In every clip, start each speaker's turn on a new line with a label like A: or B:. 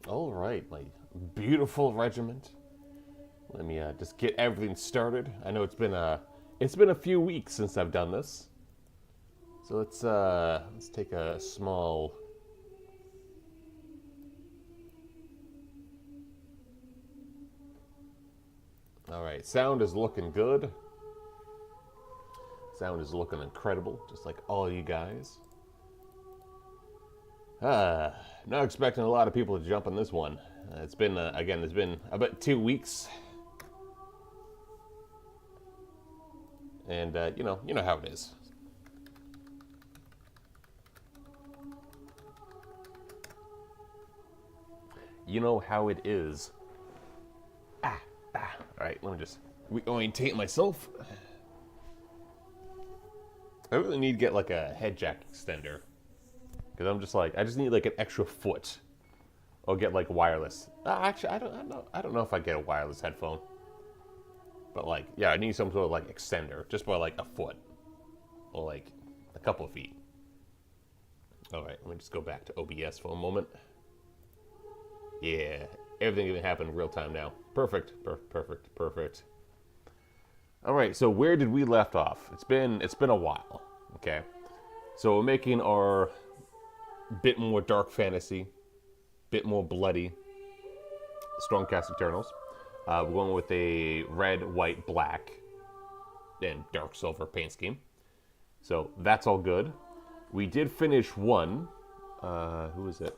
A: All right, my beautiful regiment. Let me just get everything started. I know it's been a few weeks since I've done this, so let's take a small. All right, sound is looking good. Sound is looking incredible, just like all you guys. Not expecting a lot of people to jump on this one. It's been about 2 weeks, and you know how it is. You know how it is. All right, let me just reorientate myself. I really need to get like a head jack extender because I just need like an extra foot, or get like wireless. Actually, I don't know if I get a wireless headphone, but like, yeah, I need some sort of like extender just by like a foot, or like a couple of feet. All right, let me just go back to OBS for a moment. Yeah, everything can happen in real time now. Perfect, perfect. All right, so where did we left off? It's been a while. Okay, so we're making our bit more dark fantasy, bit more bloody Stormcast Eternals. We're going with a red, white, black, and dark silver paint scheme. So that's all good. We did finish one. Who is it?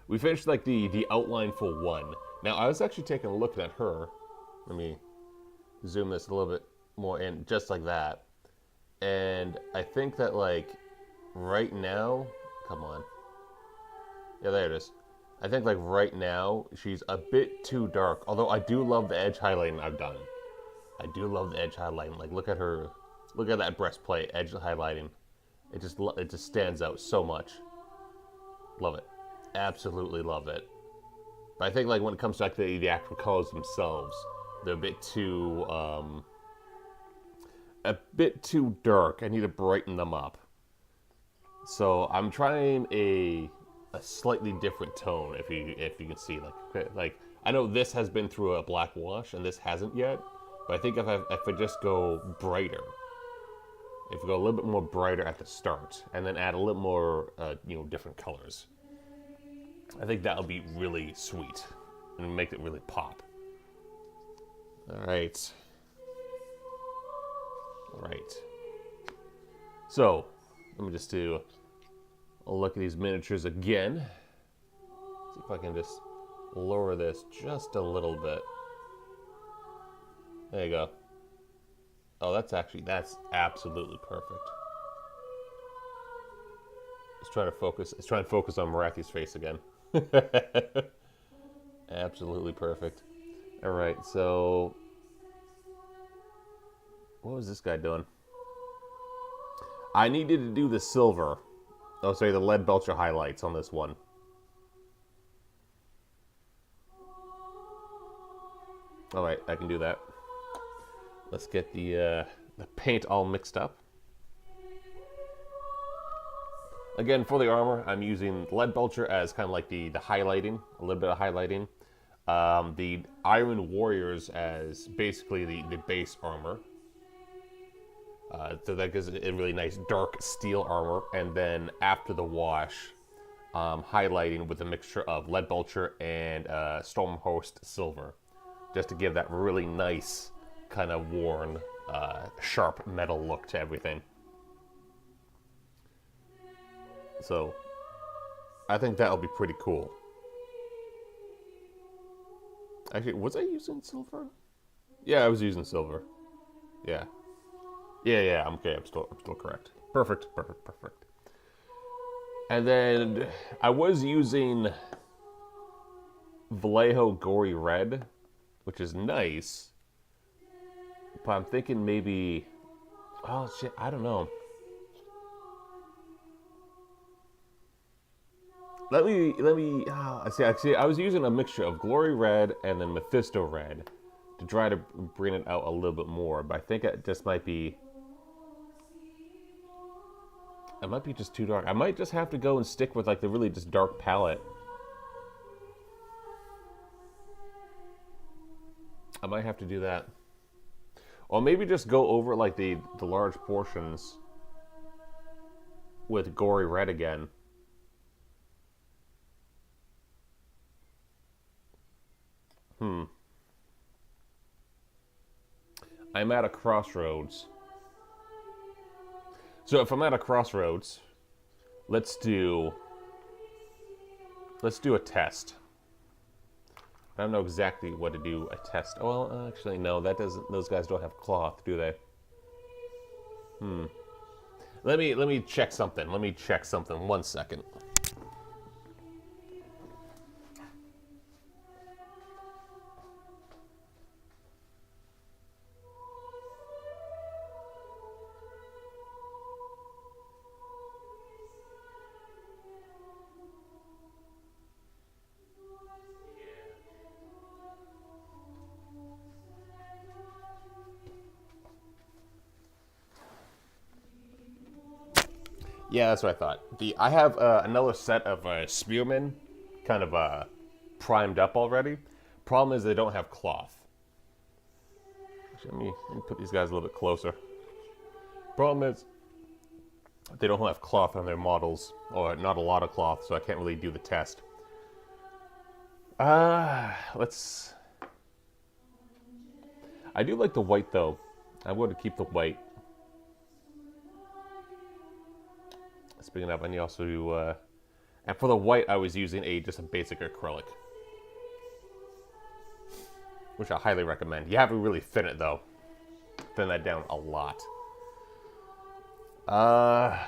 A: We finished like the outline for one. Now I was actually taking a look at her. Let me zoom this a little bit more in, just like that. And I think that like right now, come on. Yeah, there it is. I think like right now she's a bit too dark. Although I do love the edge highlighting I've done. I do love the edge highlighting. Like look at her, look at that breastplate edge highlighting. It just stands out so much. Love it. Absolutely love it. But I think like when it comes to like the actual colors themselves, they're a bit too dark. I need to brighten them up. So I'm trying a slightly different tone. If you can see, like I know this has been through a black wash and this hasn't yet. But I think if I just go brighter, if we go a little bit more brighter at the start, and then add a little more different colors, I think that'll be really sweet and make it really pop. All right. So, let me just do a look at these miniatures again. See if I can just lower this just a little bit. There you go. Oh, that's absolutely perfect. Let's try to focus on Marathi's face again. Absolutely perfect. All right, so what was this guy doing? I needed to do the silver. Oh, sorry, the lead belcher highlights on this one. All right, I can do that. Let's get the paint all mixed up. Again, for the armor, I'm using lead belcher as kind of like the highlighting, a little bit of highlighting. The Iron Warriors as basically the base armor. So that gives it a really nice dark steel armor. And then after the wash, highlighting with a mixture of lead belcher and Stormhost silver. Just to give that really nice, kind of worn, sharp metal look to everything. So, I think that'll be pretty cool. Actually, was I using silver? Yeah, I was using silver. Yeah. I'm okay. I'm still correct. Perfect. And then I was using Vallejo Gory Red, which is nice. But I'm thinking maybe, oh shit, I don't know. Let me. See, I was using a mixture of Glory Red and then Mephisto Red to try to bring it out a little bit more. But I think it just might be. It might be just too dark. I might just have to go and stick with like the really just dark palette I might have to do that. Or maybe just go over like the large portions with gory red again. I'm at a crossroads. So if I'm at a crossroads, let's do a test. I don't know exactly what to do a test. Oh, well, actually, no, that doesn't. Those guys don't have cloth, do they? Let me check something. Let me check something. 1 second. Yeah, that's what I thought. I have another set of spearmen, kind of primed up already. Problem is they don't have cloth. Actually, let me put these guys a little bit closer. Problem is they don't have cloth on their models, or not a lot of cloth, so I can't really do the test. Let's. I do like the white though. I'm going to keep the white. Speaking of, I need also do, and for the white, I was using just a basic acrylic, which I highly recommend. You have to really thin it though, thin that down a lot.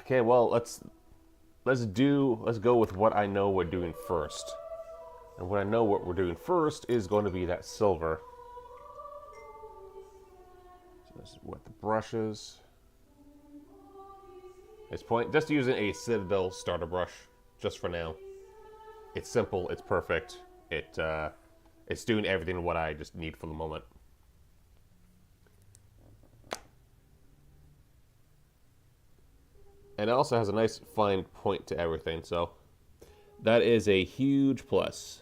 A: Okay, well let's go with what I know we're doing first, and what I know what we're doing first is going to be that silver. So this is what the brushes. It's just using a Citadel starter brush, just for now. It's simple, it's perfect. It's doing everything what I just need for the moment. And it also has a nice fine point to everything, so that is a huge plus.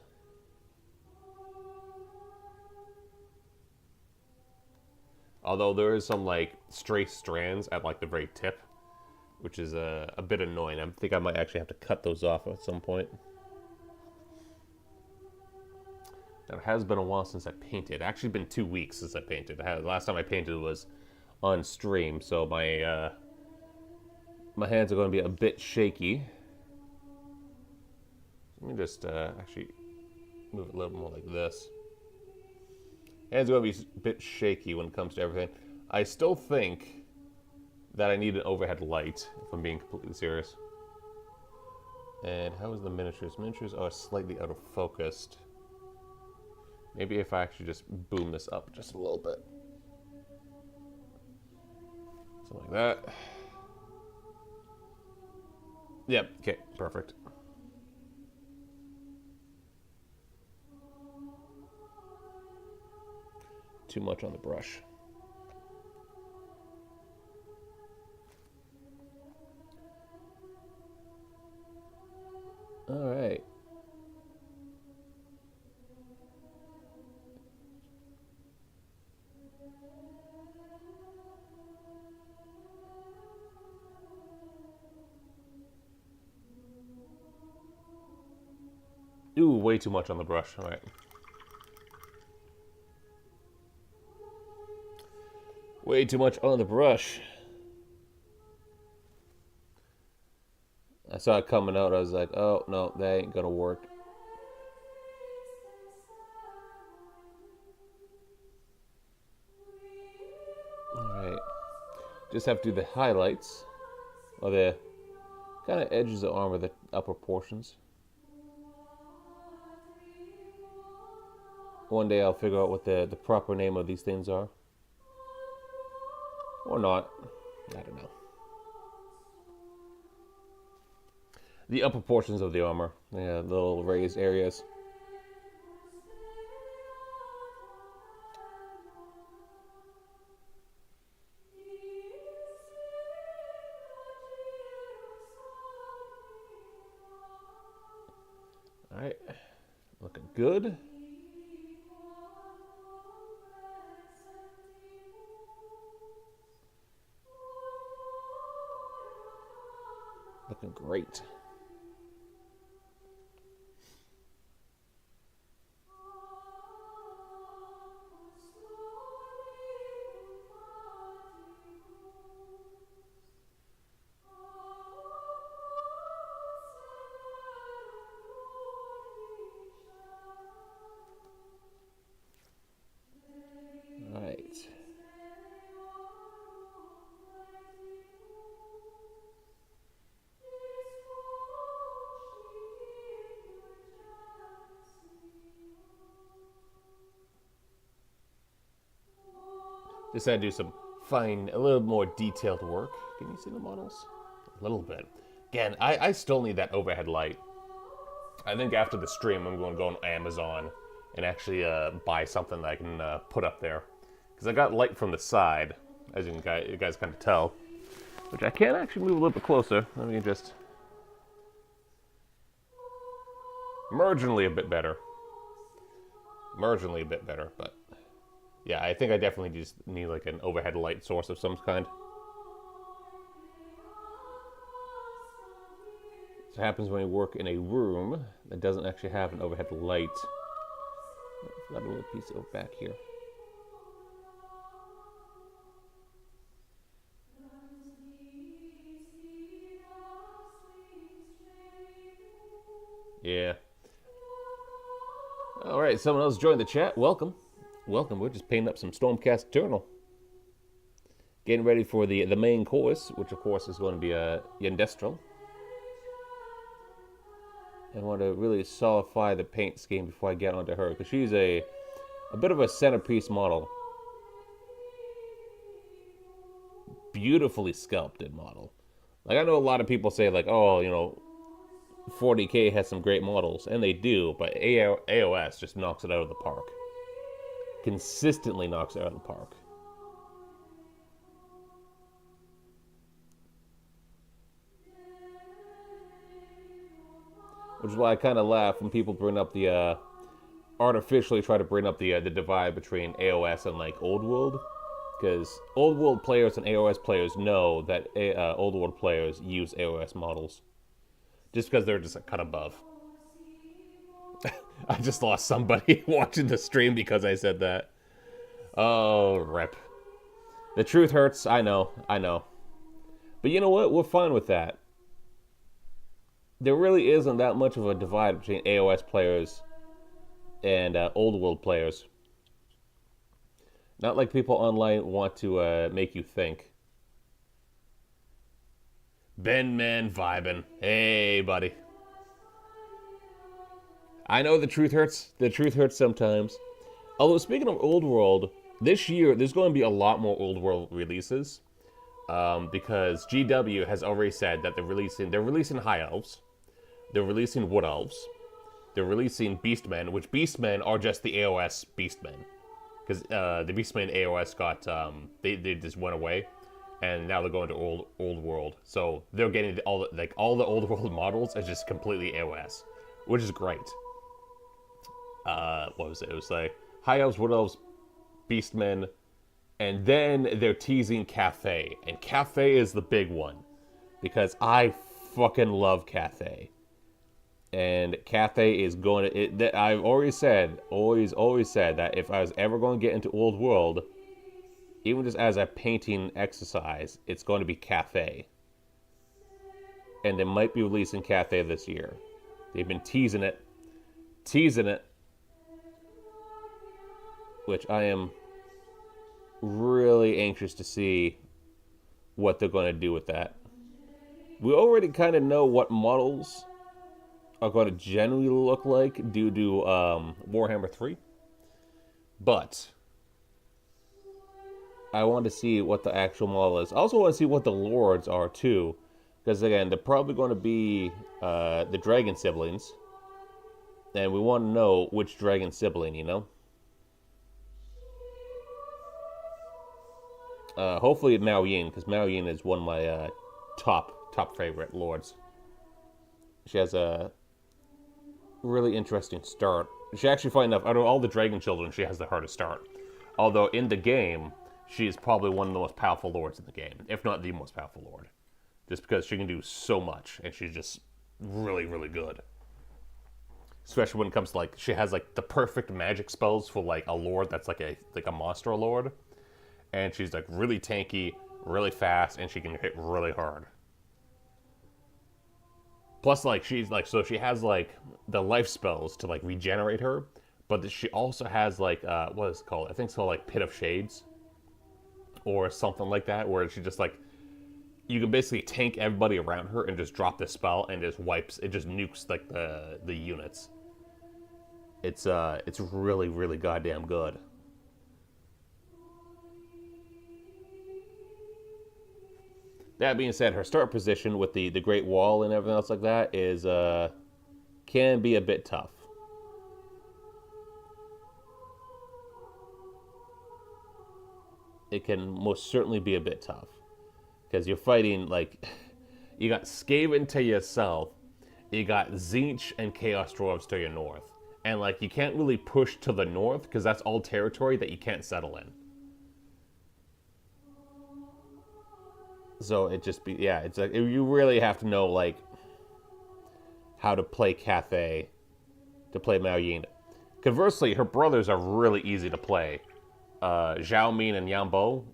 A: Although there is some like stray strands at like the very tip, which is a bit annoying. I think I might actually have to cut those off at some point. Now, it has been a while since I painted. It's actually been 2 weeks since I painted. Last time I painted was on stream, so my hands are going to be a bit shaky. Let me just actually move it a little more like this. Hands are going to be a bit shaky when it comes to everything. I still think that I need an overhead light, if I'm being completely serious. And how is the miniatures? Miniatures are slightly out of focus. Maybe if I actually just boom this up just a little bit. Something like that. Yep, okay, perfect. Too much on the brush. All right. Ooh, way too much on the brush. All right. Way too much on the brush. I saw it coming out. I was like, oh, no, that ain't gonna work. Alright. Just have to do the highlights, or the kind of edges of armor, the upper portions. One day I'll figure out what the proper name of these things are. Or not. I don't know. The upper portions of the armor. Yeah, little raised areas. Alright. Looking good. Great. Right. Just had to do some fine, a little more detailed work. Can you see the models? A little bit. Again, I still need that overhead light. I think after the stream, I'm going to go on Amazon and actually buy something that I can put up there. Because I got light from the side, as you guys kind of tell. Which I can actually move a little bit closer. Let me just... Marginally a bit better. Marginally a bit better, but... Yeah, I think I definitely just need like an overhead light source of some kind. This happens when you work in a room that doesn't actually have an overhead light. I've got a little piece over back here. Yeah. Alright, someone else joined the chat. Welcome. Welcome. We're just painting up some Stormcast Eternal. Getting ready for the main course, which of course is going to be Yendestral. I want to really solidify the paint scheme before I get onto her, because she's a bit of a centerpiece model. Beautifully sculpted model. Like, I know a lot of people say, like, oh, you know, 40K has some great models, and they do, but AOS just knocks it out of the park. Consistently knocks it out of the park. Which is why I kind of laugh when people bring up the, artificially try to bring up the divide between AOS and, like, Old World. Because Old World players and AOS players know that Old World players use AOS models. Just because they're just a cut above. I just lost somebody watching the stream because I said that. Oh, rip. The truth hurts, I know. But you know what? We're fine with that. There really isn't that much of a divide between AOS players and Old World players. Not like people online want to make you think. Ben Man vibing. Hey, buddy. I know the truth hurts. The truth hurts sometimes. Although, speaking of Old World, this year there's going to be a lot more Old World releases. Because GW has already said that they're releasing High Elves. They're releasing Wood Elves. They're releasing Beastmen, which Beastmen are just the AOS Beastmen. Because the Beastmen AOS got, they just went away. And now they're going to Old World. So they're getting all the Old World models are just completely AOS. Which is great. What was it? It was like High Elves, Wood Elves, Beastmen. And then they're teasing Cathay. And Cathay is the big one. Because I fucking love Cathay. And Cathay is going to... I've always said, always said that if I was ever going to get into Old World, even just as a painting exercise, it's going to be Cathay. And they might be releasing Cathay this year. They've been teasing it. Which I am really anxious to see what they're going to do with that. We already kind of know what models are going to generally look like due to Warhammer 3. But I want to see what the actual model is. I also want to see what the lords are too. Because again, they're probably going to be the dragon siblings. And we want to know which dragon sibling, you know? Hopefully Mao Yin, because Mao Yin is one of my top favorite lords. She has a really interesting start. She actually, funny enough, out of all the dragon children, she has the hardest start. Although in the game, she is probably one of the most powerful lords in the game, if not the most powerful lord. just because she can do so much, and she's just really, really good. Especially when it comes to like, she has like the perfect magic spells for like a lord that's like a monster lord, and she's like really tanky, really fast, and she can hit really hard. Plus, like, she's like, so she has like the life spells to like regenerate her, but she also has like what is it called? I think it's called like Pit of Shades or something like that, where she just like, you can basically tank everybody around her and just drop this spell and just wipes, it just nukes like the units. It's really, really goddamn good. That being said, her start position with the Great Wall and everything else like that is can be a bit tough. It can most certainly be a bit tough because you're fighting like you got Skaven to your south, you got Tzeentch and Chaos Dwarves to your north, and like you can't really push to the north because that's all territory that you can't settle in. So it just be, yeah, it's like you really have to know like how to play Cathay to play Mao Yin. Conversely, her brothers are really easy to play. Zhao Min and Yang Bo,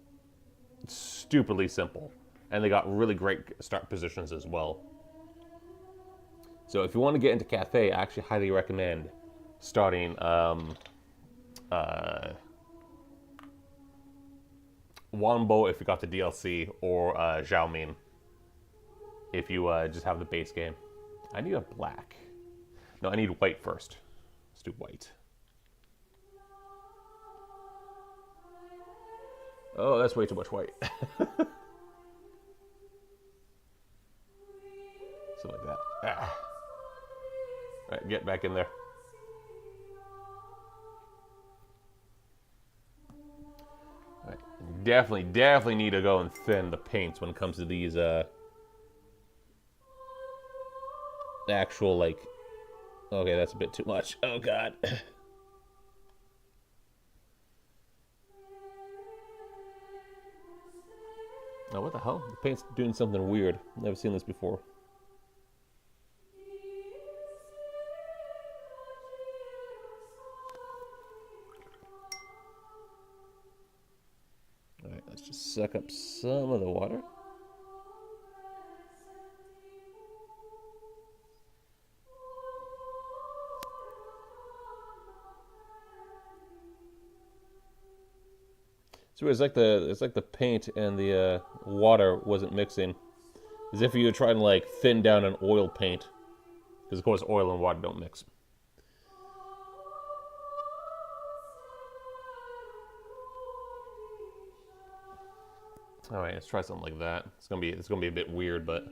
A: stupidly simple, and they got really great start positions as well. So if you want to get into Cathay, I actually highly recommend starting Wanbo if you got the DLC, or Zhao Min if you just have the base game. I need a black. No, I need white first. Let's do white. Oh, that's way too much white. So like that. Ah. All right, get back in there. All right. Definitely need to go and thin the paints when it comes to these actual like. Okay, that's a bit too much. Oh god. Oh, what the hell? The paint's doing something weird. Never seen this before. Alright, let's just suck up some of the water. So it's like the paint and the water wasn't mixing, as if you were trying to like thin down an oil paint, because of course oil and water don't mix. All right, let's try something like that. It's gonna be a bit weird, but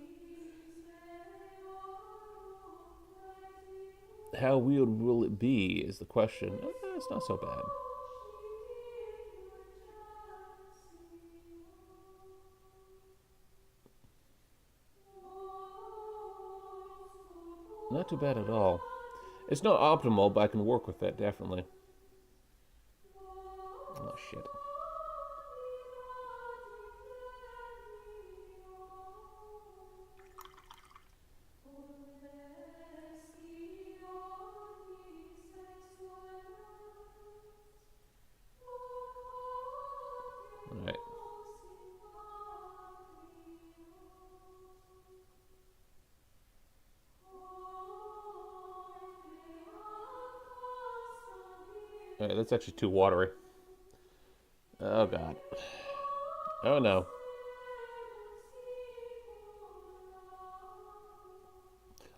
A: how weird will it be is the question. It's not so bad. Not too bad at all. It's not optimal, but I can work with that, definitely. Oh, shit. All right. Alright, that's actually too watery. Oh god. Oh no.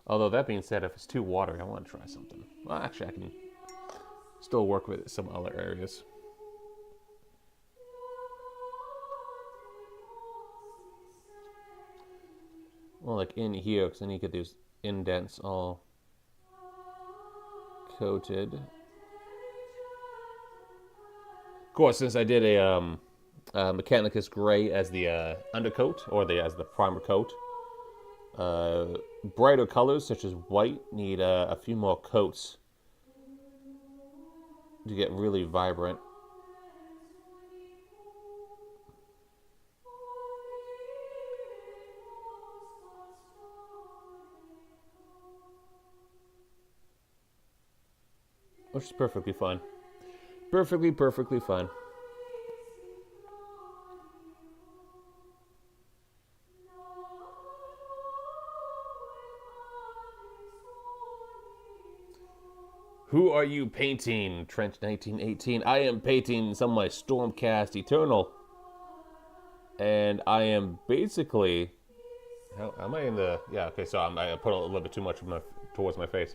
A: Although that being said, if it's too watery, I want to try something. Well, actually, I can still work with some other areas. Well, like in here, because I need to get these indents all coated. Of course, since I did a Mechanicus Gray as the undercoat, or as the primer coat, brighter colors such as white need a few more coats to get really vibrant. which is perfectly fine. Perfectly fine. Who are you painting, Trench 1918? I am painting some of my Stormcast Eternal. And I am basically... How am I in the... Yeah, okay, so I put a little bit too much of towards my face.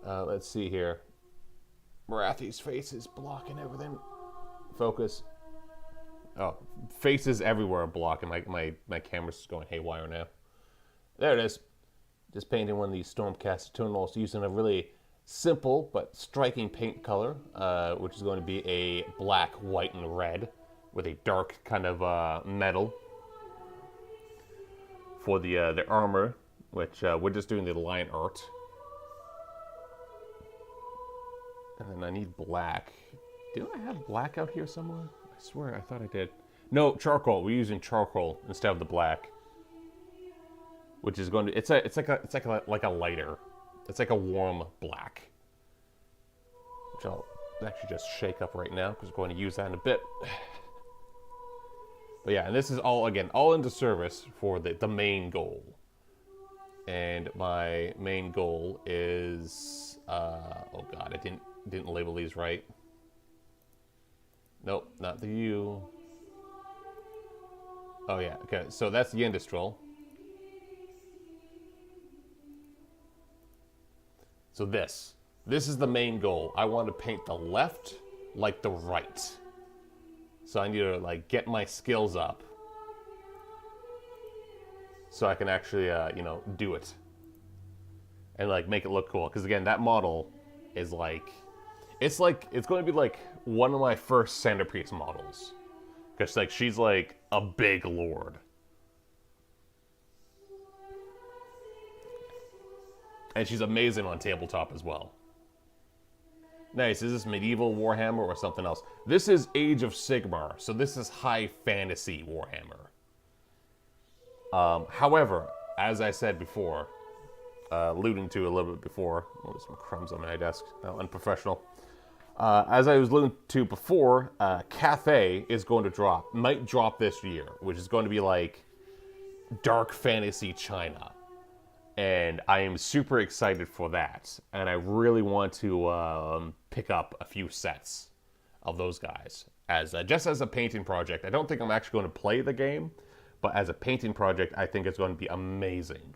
A: Let's see here. Marathi's face is blocking everything. Focus. Oh, faces everywhere are blocking. My camera's going haywire now. There it is. Just painting one of these Stormcast Eternals using a really simple but striking paint color, which is going to be a black, white, and red with a dark kind of metal for the armor, which we're just doing the line art. And then I need black. Do I have black out here somewhere? I swear I thought I did. No, charcoal. We're using charcoal instead of the black, which is going to it's like a lighter. It's like a warm black, which I'll actually just shake up right now because we're going to use that in a bit. But yeah, and this is all into service for the main goal. And my main goal is oh god, I didn't label these right. Nope, not the U. Oh yeah, okay, so that's the industrial. So this is the main goal. I want to paint the left like the right. So I need to like get my skills up so I can actually do it and like make it look cool. Because again, that model is like it's going to be like one of my first centerpiece models. Because like she's like a big lord. And she's amazing on tabletop as well. Nice. Is this medieval Warhammer or something else? This is Age of Sigmar, so this is high fantasy Warhammer. However, as I said before, alluding to a little bit before, oh, there's some crumbs on my desk. Oh, unprofessional. As I was alluding to before, Cathay is going to might drop this year, which is going to be like dark fantasy China. And I am super excited for that. And I really want to pick up a few sets of those guys. Just as a painting project. I don't think I'm actually going to play the game. But as a painting project, I think it's going to be amazing.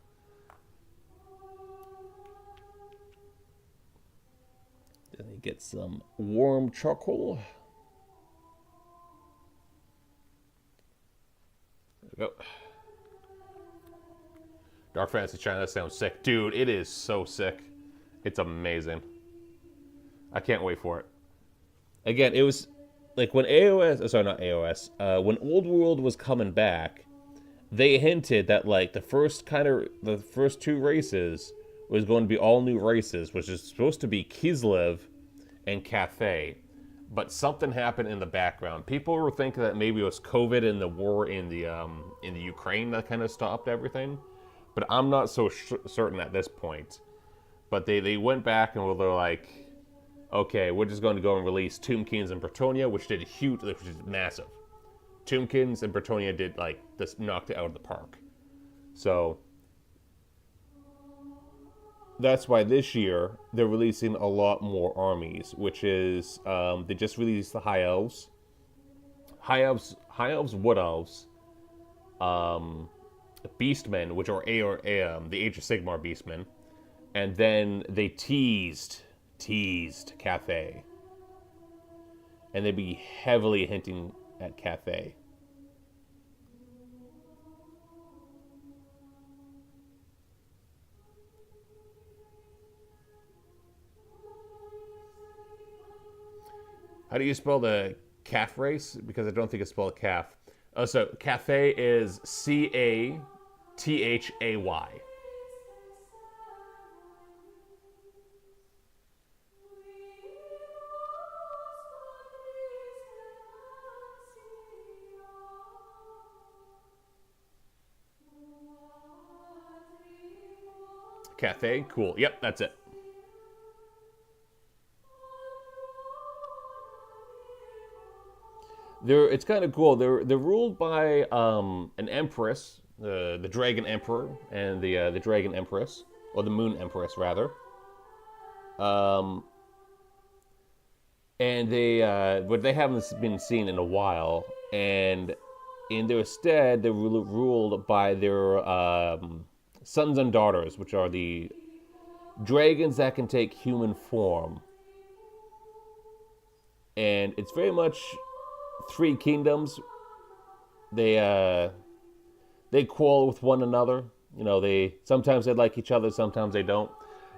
A: Then you get some warm charcoal. There we go. Dark Fantasy China, that sounds sick. Dude, it is so sick. It's amazing. I can't wait for it. Again, it was like when when Old World was coming back, they hinted that like the first two races was going to be all new races, which is supposed to be Kislev and Cathay. But something happened in the background. People were thinking that maybe it was COVID and the war in the Ukraine that kind of stopped everything. But I'm not so certain at this point. But they went back and they're like, okay, we're just going to go and release Tombkins and Bretonia, which did huge, which is massive. Tombkins and Bretonia did like this, knocked it out of the park. So that's why this year they're releasing a lot more armies, which is they just released the High Elves, Wood Elves, Beastmen, which are the Age of Sigmar Beastmen, and then they teased Cathay, and they'd be heavily hinting at Cathay. How do you spell the calf race? Because I don't think it's spelled calf. Oh, so Cathay is Cathay. Cathay, cool. Yep, that's it. it's kind of cool. They're ruled by an empress, the dragon emperor, and the dragon empress, or the moon empress rather. Um, and but they haven't been seen in a while, and in their stead, they're ruled by their sons and daughters, which are the dragons that can take human form. And it's very much three kingdoms. They quarrel with one another. You know, they sometimes they like each other, sometimes they don't.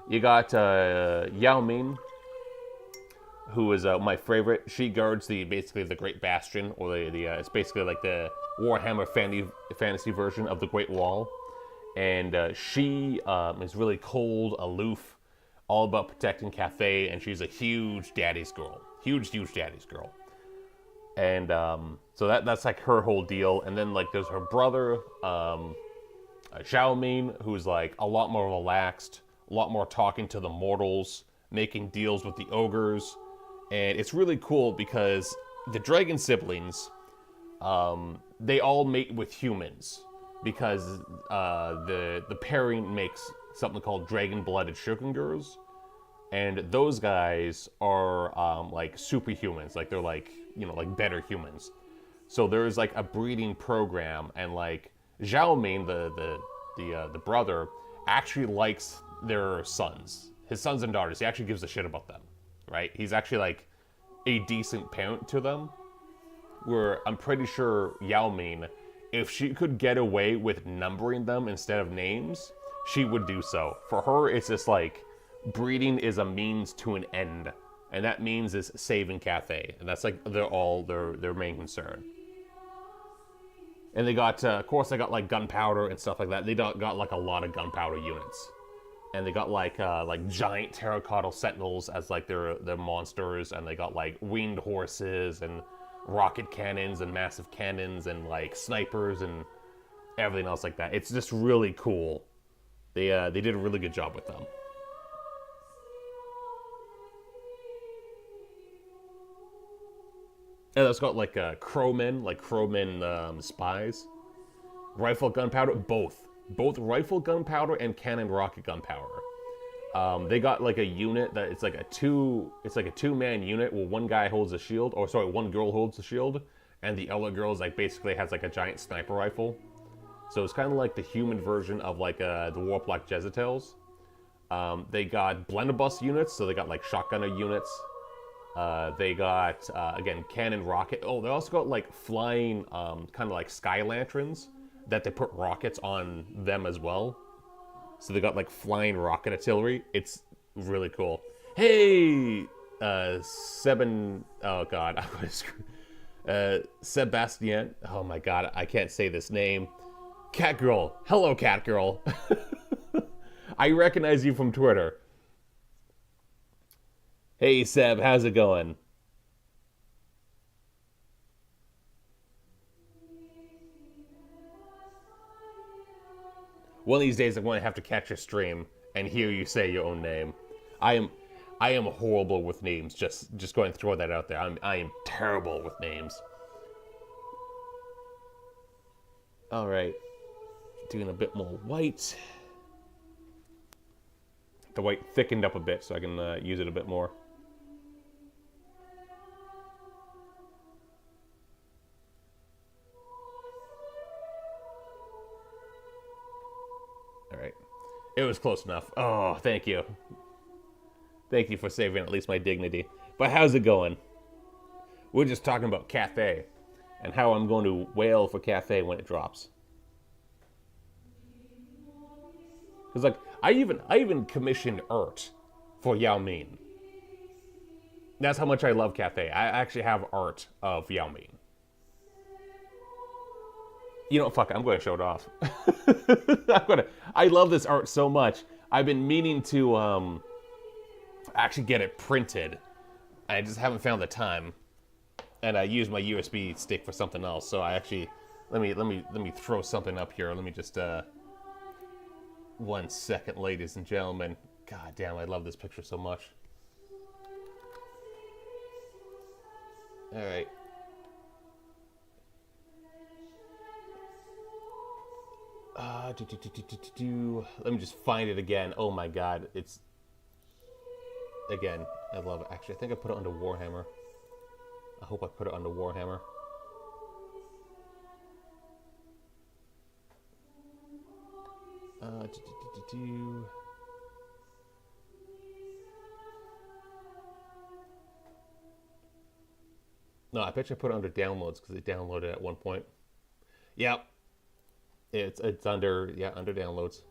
A: You got Yao Ming, who is my favorite. She guards basically the Great Bastion, or it's basically like the Warhammer fantasy version of the Great Wall. And she is really cold, aloof, all about protecting Cathay, and she's a huge daddy's girl. Huge daddy's girl. And so that's like her whole deal. And then like there's her brother, Zhao Ming, who's like a lot more relaxed, a lot more talking to the mortals, making deals with the ogres. And it's really cool because the dragon siblings, they all mate with humans because the pairing makes something called dragon-blooded Shookungurs. And those guys are like superhumans, like they're like, you know, like better humans. So there's like a breeding program, and like Zhao Ming, the brother, actually likes their sons, his sons and daughters. He actually gives a shit about them, right? He's actually like a decent parent to them. Where I'm pretty sure Yao Ming, if she could get away with numbering them instead of names, she would do so. For her, it's just like breeding is a means to an end, and that means is saving Cathay, and that's like their main concern. And they got, of course, they got like gunpowder and stuff like that. They got like a lot of gunpowder units, and they got like giant terracotta sentinels as like their monsters, and they got like winged horses and rocket cannons and massive cannons and like snipers and everything else like that. It's just really cool. They did a really good job with them. And it's got like crowmen spies. Rifle gunpowder, both rifle gunpowder and cannon rocket gunpowder. They got like a unit that it's like a two-man unit where one guy holds a shield, or sorry, one girl holds the shield, and the other girl is like basically has like a giant sniper rifle. So it's kind of like the human version of like the Warplock Jezzetels. They got blunderbuss units, so they got like shotgunner units. They got, again, cannon rocket. Oh, they also got, like, flying, kind of like sky lanterns that they put rockets on them as well. So they got, like, flying rocket artillery. It's really cool. Hey! Oh, God. I'm going to screw... Sebastian. Oh, my God. I can't say this name. Catgirl. Hello, Catgirl. I recognize you from Twitter. Hey, Seb, how's it going? One of these days, I'm going to have to catch a stream and hear you say your own name. I am horrible with names. Just going to throw that out there. I am terrible with names. All right, doing a bit more white. The white thickened up a bit, so I can use it a bit more. Alright. It was close enough. Oh, thank you. Thank you for saving at least my dignity. But how's it going? We're just talking about Cathay and how I'm going to wail for Cathay when it drops. Because like I even commissioned art for Yao Ming. That's how much I love Cathay. I actually have art of Yao Ming. You know, fuck it, I'm going to show it off. I love this art so much. I've been meaning to actually get it printed. I just haven't found the time. And I used my USB stick for something else. So I actually let me throw something up here. Let me just 1 second, ladies and gentlemen. God damn, I love this picture so much. All right. Let me just find it again. Oh my god, it's again. I love it. Actually, I think I put it under Warhammer. I hope I put it under Warhammer. No, I bet you I put it under downloads because it downloaded at one point. Yep, it's under under downloads.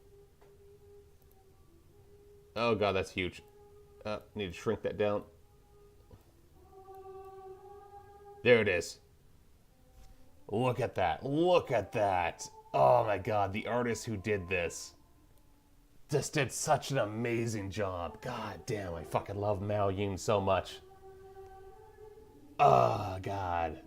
A: Oh god, that's huge. Need to shrink that down. There it is. Look at that. Look at that. Oh my god, the artist who did this just did such an amazing job. God damn, I fucking love Mao Yun so much. Oh god.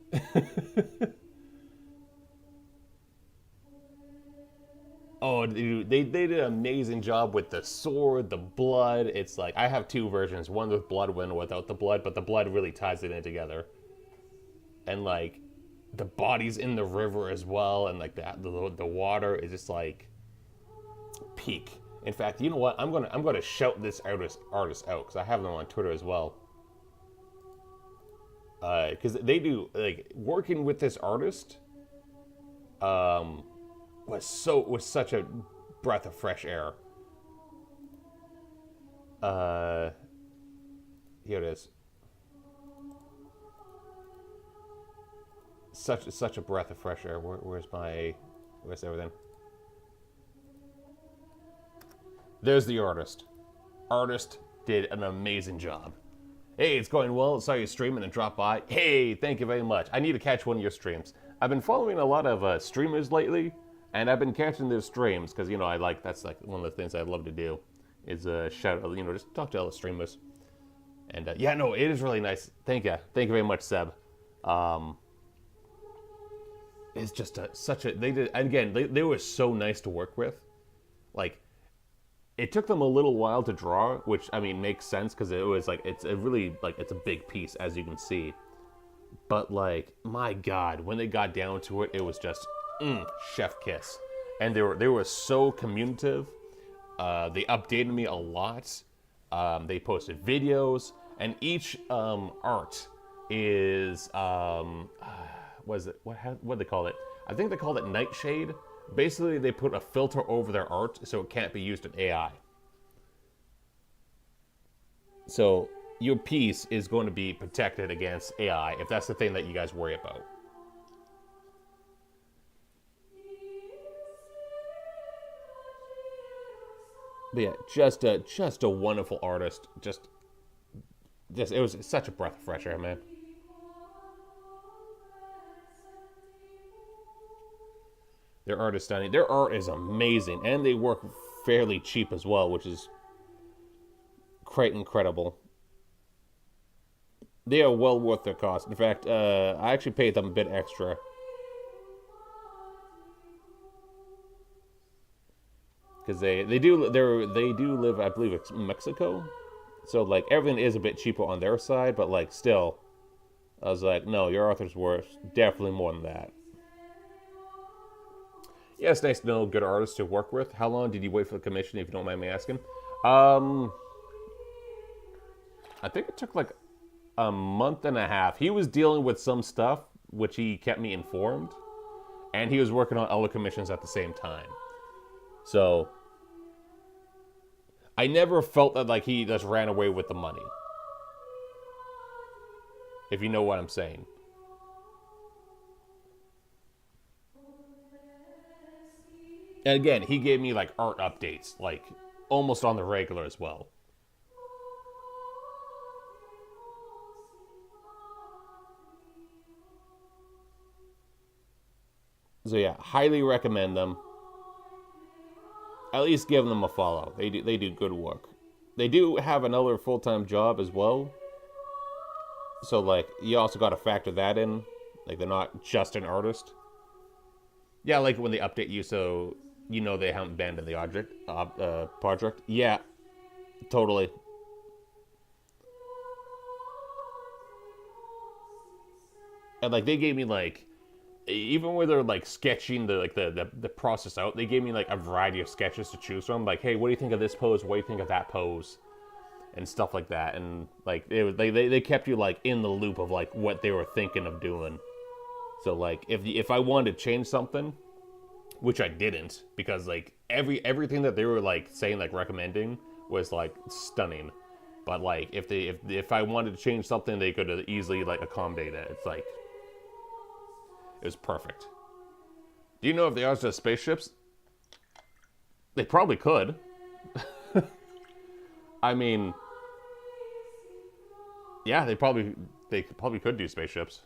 A: Oh, dude, they did an amazing job with the sword, the blood. It's like, I have two versions, one with blood, one without the blood, but the blood really ties it in together. And like, the bodies in the river as well, and like the water is just like peak. In fact, you know what? I'm gonna shout this artist out because I have them on Twitter as well. Because they do, like, working with this artist was such a breath of fresh air. Here it is. Such a breath of fresh air. Where's everything? There's the artist. Artist did an amazing job. Hey, it's going well. Saw you streaming and dropped by. Hey, thank you very much. I need to catch one of your streams. I've been following a lot of streamers lately, and I've been catching their streams because, you know, that's like one of the things I love to do is shout out, you know, just talk to other streamers. And yeah, no, it is really nice. Thank you very much, Seb. It's just they did, and again, they were so nice to work with. Like, it took them a little while to draw, which, I mean, makes sense because it was like, it's a big piece, as you can see. But like, my God, when they got down to it, it was just chef kiss. And they were so communicative. They updated me a lot. They posted videos, and each art is what do they call it? I think they called it Nightshade. Basically, they put a filter over their art so it can't be used in AI. So your piece is going to be protected against AI if that's the thing that you guys worry about. But yeah, just a wonderful artist. Just it was such a breath of fresh air, man. Their art is stunning. Their art is amazing, and they work fairly cheap as well, which is quite incredible. They are well worth their cost. In fact, I actually paid them a bit extra. Because they do live, I believe it's Mexico. So like everything is a bit cheaper on their side, but like still, I was like, no, your author's worth definitely more than that. Yeah, it's nice to know good artists to work with. How long did you wait for the commission, if you don't mind me asking? I think it took like a month and a half. He was dealing with some stuff, which he kept me informed, and he was working on other commissions at the same time. So I never felt that like he just ran away with the money, if you know what I'm saying. And again, he gave me like art updates, like almost on the regular as well. So yeah, highly recommend them. At least give them a follow. They do good work. They do have another full-time job as well. So like, you also got to factor that in. Like, they're not just an artist. Yeah, like when they update you, so you know they haven't abandoned the project. Yeah, totally. And like, they gave me like even when they're like sketching the process out, they gave me like a variety of sketches to choose from. Like, hey, what do you think of this pose? What do you think of that pose? And stuff like that. And like they kept you like in the loop of like what they were thinking of doing. So like if I wanted to change something, which I didn't, because like everything that they were like saying, like recommending, was like stunning. But like if I wanted to change something, they could have easily like accommodated it. It's like it was perfect. Do you know if they are just spaceships? They probably could. I mean, yeah, they probably could do spaceships.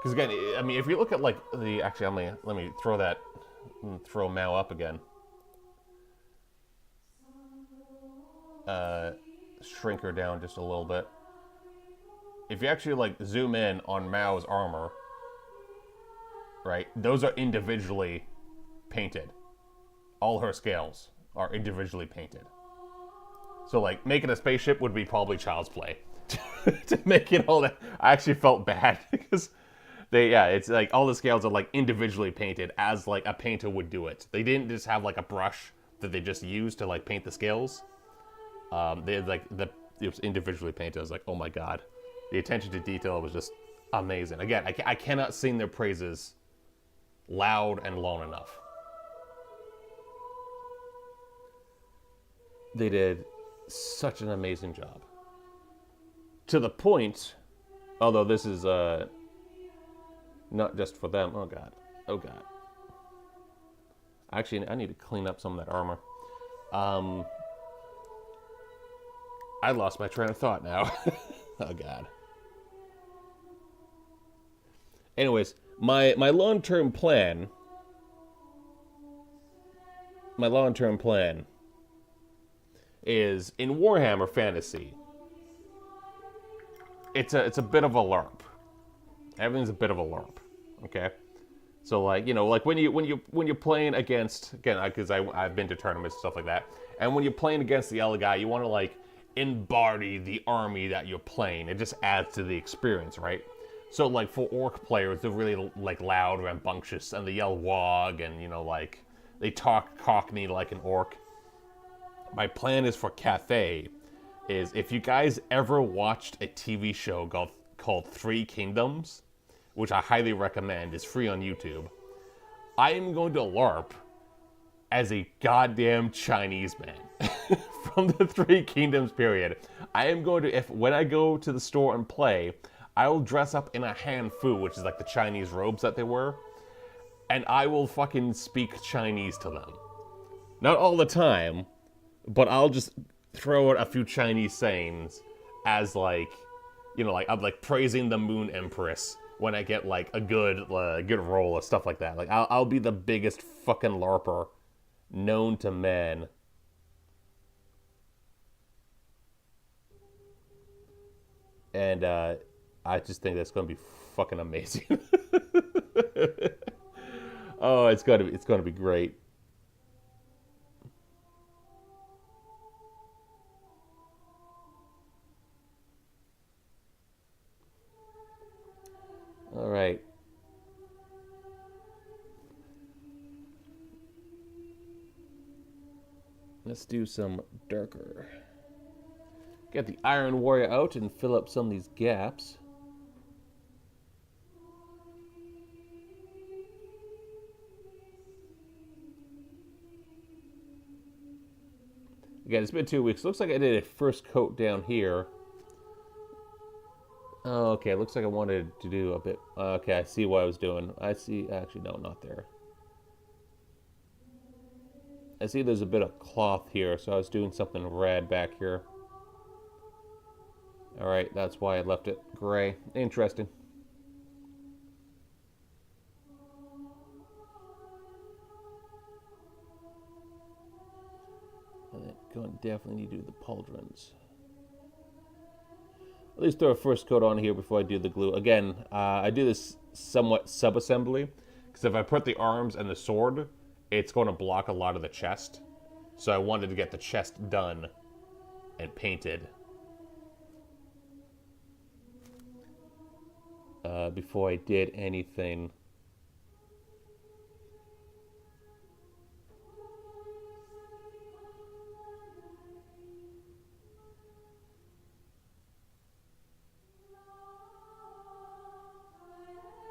A: Because again, I mean, if you look at like the actually, let me throw Mao up again. Shrink her down just a little bit. If you actually like zoom in on Mao's armor, right? Those are individually painted. All her scales are individually painted. So like making a spaceship would be probably child's play. To make it all that, I actually felt bad because it's like all the scales are like individually painted as like a painter would do it. They didn't just have like a brush that they just used to like paint the scales. They had like it was individually painted. I was like, oh my god, the attention to detail was just amazing. Again, I cannot sing their praises loud and long enough. They did such an amazing job. To the point, although this is not just for them. Oh god. Oh god. Actually, I need to clean up some of that armor. I lost my train of thought now. Oh god. Anyways, my long-term plan is in Warhammer Fantasy. It's a bit of a LARP. Everything's a bit of a LARP. Okay? So like, you know, like when you're playing against, again, because I've been to tournaments and stuff like that, and when you're playing against the other guy, you want to like embody the army that you're playing. It just adds to the experience, right? So like for orc players, they're really like loud, rambunctious, and they yell wog, and you know, like they talk cockney like an orc. My plan is for Cathay is if you guys ever watched a TV show called Three Kingdoms, which I highly recommend, is free on YouTube, I am going to LARP as a goddamn Chinese man from the Three Kingdoms period. I am going to, when I go to the store and play, I will dress up in a han fu, which is like the Chinese robes that they wear, and I will fucking speak Chinese to them. Not all the time, but I'll just throw out a few Chinese sayings as like, you know, like I'm like praising the Moon Empress when I get like a good roll or stuff like that. Like I'll be the biggest fucking LARPer known to man. And I just think that's going to be fucking amazing. Oh, it's going to be great. All right. Let's do some darker. Get the Iron Warrior out and fill up some of these gaps. Again, it's been 2 weeks. Looks like I did a first coat down here. Oh, okay, looks like I wanted to do a bit. Okay, I see what I was doing. I see, actually, no, not there. I see there's a bit of cloth here, so I was doing something red back here. Alright, that's why I left it gray. Interesting. And going to definitely need to do the pauldrons. At least throw a first coat on here before I do the glue. Again, I do this somewhat sub-assembly, because if I put the arms and the sword, it's going to block a lot of the chest. So I wanted to get the chest done and painted. before I did anything.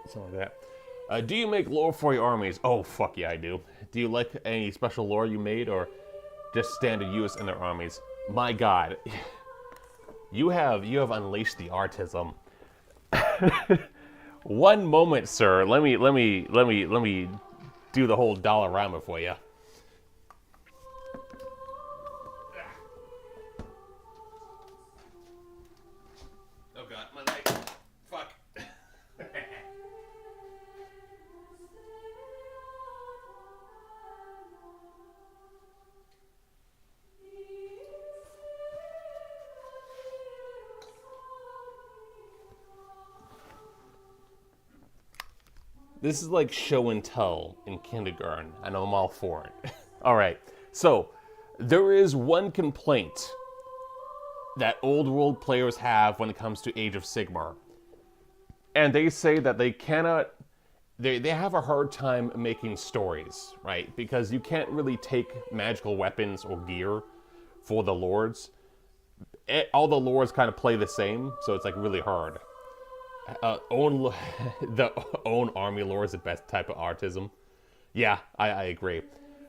A: Something like that. Do you make lore for your armies? Oh, fuck yeah, I do. Do you like any special lore you made, or just standard use in their armies? My God, you have unleashed the artism. One moment, sir. Let me do the whole dollarama for you. Oh God, my leg. Fuck. This is like show and tell in kindergarten, and I'm all for it. All right, so there is one complaint that old world players have when it comes to Age of Sigmar. And they say that they cannot, they have a hard time making stories, right? Because you can't really take magical weapons or gear for the lords. All the lords kind of play the same, so it's like really hard. The own army lore is the best type of artism. Yeah, I agree.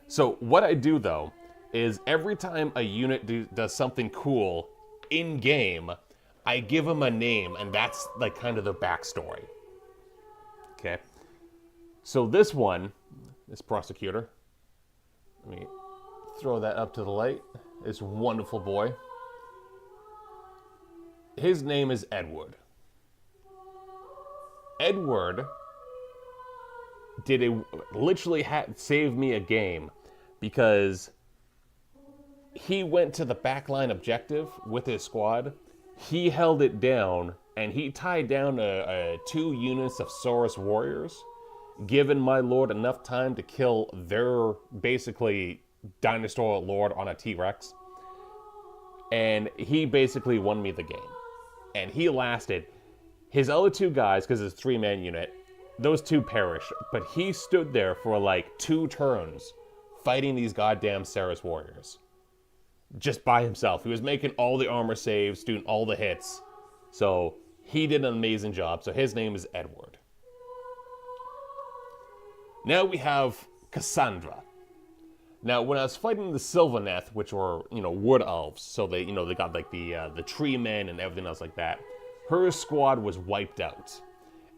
A: So what I do though is every time a unit does something cool in game, I give them a name, and that's like kind of the backstory. Okay. So this one, this prosecutor, let me throw that up to the light. This wonderful boy. His name is Edward. Edward literally saved me a game because he went to the backline objective with his squad. He held it down, and he tied down 2 units of Saurus warriors, giving my lord enough time to kill their basically dinosaur lord on a T-Rex. And he basically won me the game. And he lasted. His other 2 guys, because it's a 3-man unit, those 2 perished. But he stood there for like 2 turns fighting these goddamn Saurus warriors. Just by himself. He was making all the armor saves, doing all the hits. So he did an amazing job. So his name is Edward. Now we have Cassandra. Now, when I was fighting the Sylvaneth, which were, wood elves, so they got like the tree men and everything else like that, her squad was wiped out.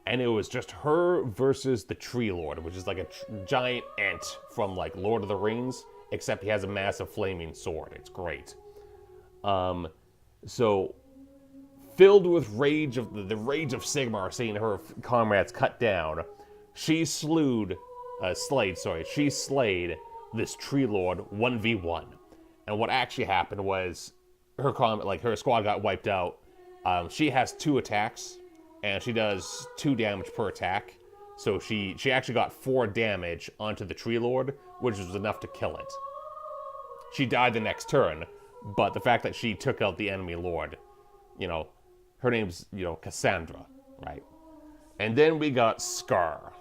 A: And it was just her versus the Tree Lord, which is like a giant ant from like Lord of the Rings, except he has a massive flaming sword. It's great. So, filled with rage of the rage of Sigmar, seeing her comrades cut down, she slayed this Tree Lord 1v1. And what actually happened was her squad got wiped out. She has 2 attacks, and she does 2 damage per attack. So she actually got 4 damage onto the Tree Lord, which was enough to kill it. She died the next turn, but the fact that she took out the enemy lord, her name's, Cassandra, right? And then we got Scar.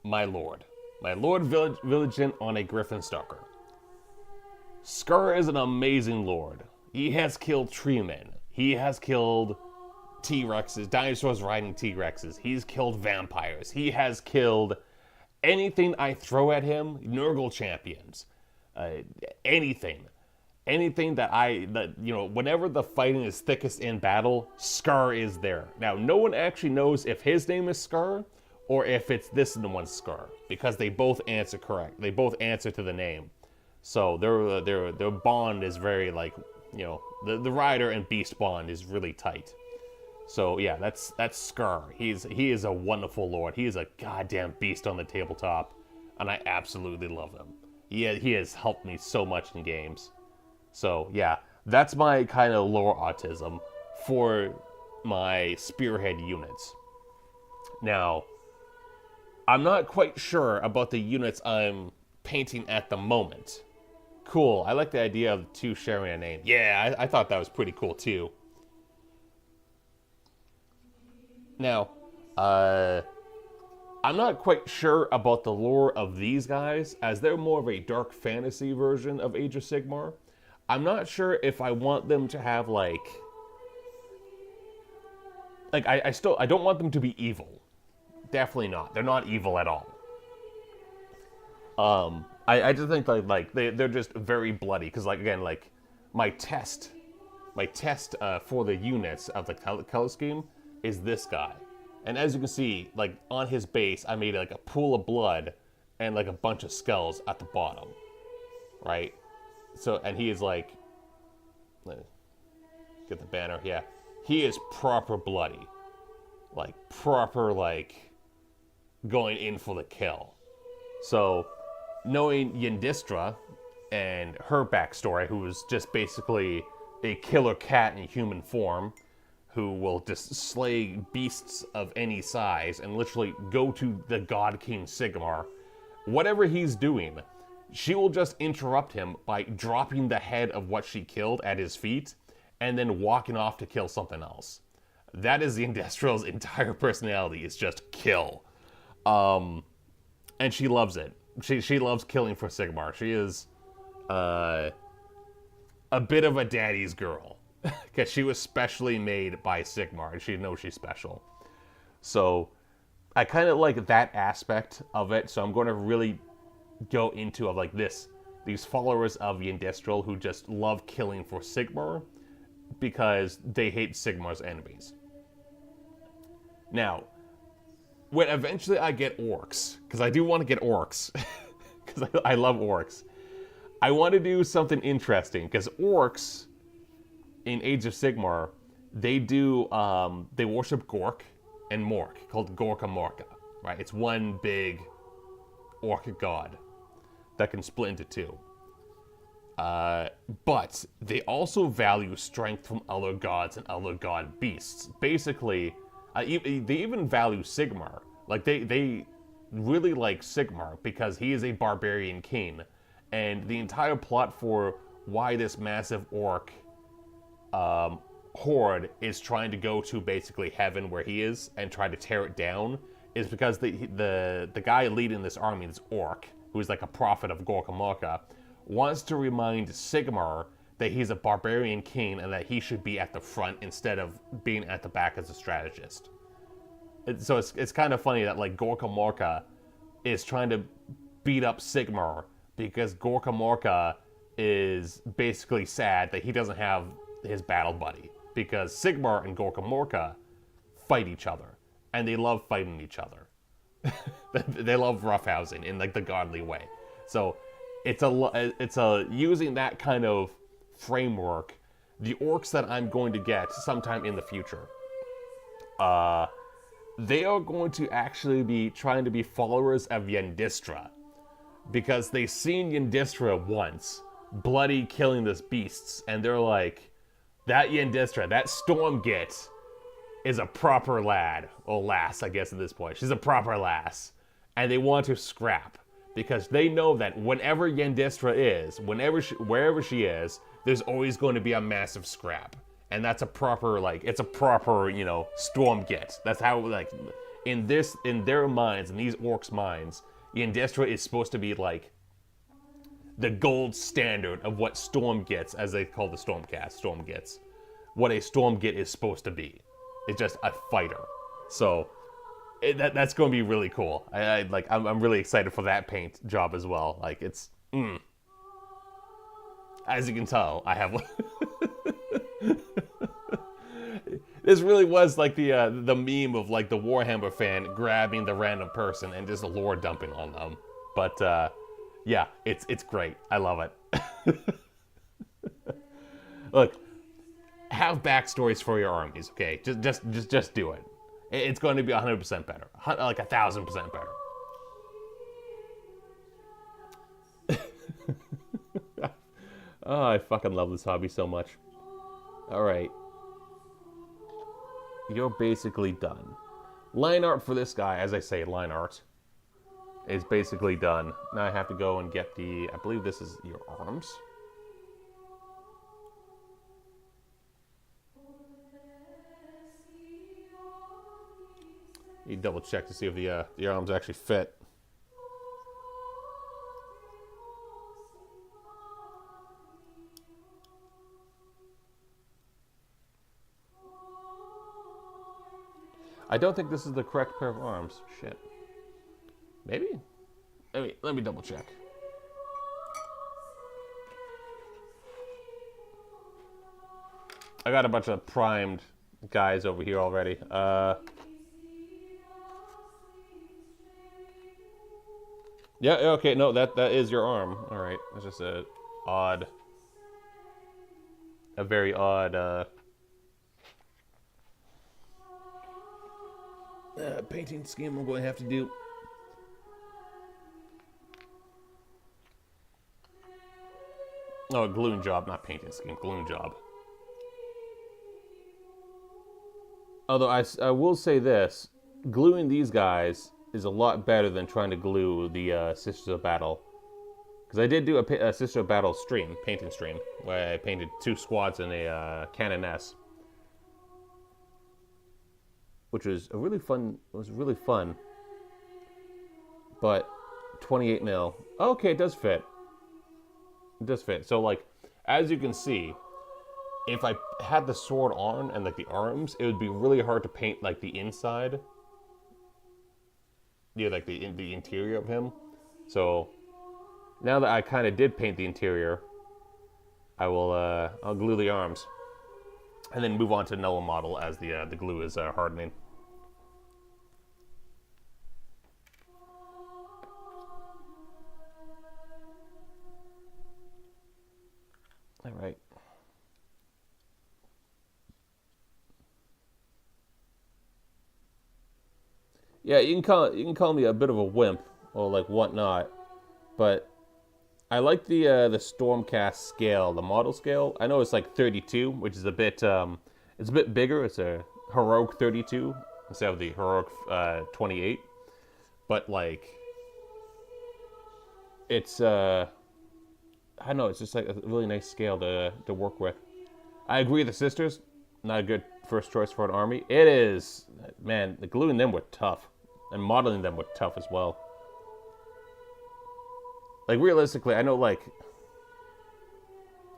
A: My lord vigilant on a Griffin Stalker. Scar is an amazing lord. He has killed tree men. He has killed T-Rexes, dinosaurs riding T-Rexes. He's killed vampires. He has killed anything I throw at him, Nurgle champions, anything that whenever the fighting is thickest in battle, Scar is there. Now, no one actually knows if his name is Scar or if it's this one's Scar, because they both answer correct. They both answer to the name. So their bond is very the rider and beast bond is really tight. So yeah, that's Scar. He is a wonderful lord. He is a goddamn beast on the tabletop, and I absolutely love him. He has helped me so much in games. So yeah, that's my kind of lore autism for my spearhead units. Now, I'm not quite sure about the units I'm painting at the moment. Cool, I like the idea of 2 sharing a name. Yeah, I thought that was pretty cool too. Now, I'm not quite sure about the lore of these guys, as they're more of a dark fantasy version of Age of Sigmar. I'm not sure if I want them to have I don't want them to be evil. Definitely not. They're not evil at all. I just think they're just very bloody because again my test for the units of the color scheme is this guy, and as you can see on his base I made a pool of blood and a bunch of skulls at the bottom, right? So and he is let me get the banner. Yeah, he is proper bloody, proper going in for the kill. So knowing Yindistra and her backstory, who is just basically a killer cat in human form, who will just slay beasts of any size and literally go to the God King Sigmar, whatever he's doing, she will just interrupt him by dropping the head of what she killed at his feet and then walking off to kill something else. That is the Yindistra's entire personality, is just kill. And she loves it. She loves killing for Sigmar. She is a bit of a daddy's girl because she was specially made by Sigmar and she knows she's special. So I kind of like that aspect of it. So I'm going to really go into these followers of Yindistral who just love killing for Sigmar because they hate Sigmar's enemies. Now, when eventually I get orcs, because I do want to get orcs, because I love orcs, I want to do something interesting, because orcs in Age of Sigmar, they worship Gork and Mork, called Gorka Morka, right? It's one big orc god that can split into two. But they also value strength from other gods and other god beasts. Basically, they even value Sigmar. They really like Sigmar because he is a barbarian king. And the entire plot for why this massive orc horde is trying to go to basically heaven where he is and try to tear it down is because the guy leading this army, this orc, who's a prophet of Gorkamorka, wants to remind Sigmar that he's a barbarian king and that he should be at the front instead of being at the back as a strategist. So it's kind of funny that Gorka Morka is trying to beat up Sigmar because Gorka Morka is basically sad that he doesn't have his battle buddy, because Sigmar and Gorka Morka fight each other and they love fighting each other. They love roughhousing in the godly way. So it's a using that kind of framework. The orcs that I'm going to get sometime in the future, they are going to actually be trying to be followers of Yindistra, because they've seen Yindistra once bloody killing these beasts, and they're like, that Yindistra, that Stormgit, is a proper lad, or lass, I guess at this point. She's a proper lass, and they want to scrap, because they know that whenever Yindistra is, wherever she is, there's always going to be a massive scrap. And that's a proper, it's a proper, Stormgit. That's how, in their minds, in these orcs' minds, Yindistra is supposed to be, the gold standard of what Stormgits, as they call the Stormcast, Stormgits, what a Stormgit is supposed to be. It's just a fighter. So, that's going to be really cool. I'm really excited for that paint job as well. It's, as you can tell, I have... This really was the meme of the Warhammer fan grabbing the random person and just lore dumping on them. But yeah, it's great. I love it. Look, have backstories for your armies, okay? Just do it. It's going to be 100% better, 1,000% better. Oh, I fucking love this hobby so much. All right. You're basically done. Line art for this guy, as I say, line art, is basically done. Now I have to go and get I believe this is your arms. You double check to see if the arms actually fit. I don't think this is the correct pair of arms. Shit. Maybe? Let me double check. I got a bunch of primed guys over here already. Yeah, okay, no, that is your arm. All right, that's just a very odd painting scheme I'm going to have to do. Oh, a gluing job, not painting scheme, gluing job. Although I will say this, gluing these guys is a lot better than trying to glue the Sisters of Battle. Because I did do a Sister of Battle stream, painting stream, where I painted 2 squads and a Canoness. Which was a really fun, but 28 mil. Okay, it does fit. It does fit. So like, as you can see, if I had the sword on and like the arms, it would be really hard to paint like the inside. Yeah, like the interior of him. So now that I kind of did paint the interior, I will I'll glue the arms, and then move on to Noah model as the glue is hardening. All right. Yeah, you can call me a bit of a wimp or like whatnot, but I like the Stormcast scale, the model scale. I know it's like 32, which is a bit it's a bit bigger. It's a heroic 32 instead of the heroic 28, but like it's I don't know. It's just like a really nice scale to work with. I agree. The sisters, not a good first choice for an army. It is, man. The gluing them were tough, and modeling them were tough as well. Like realistically, I know like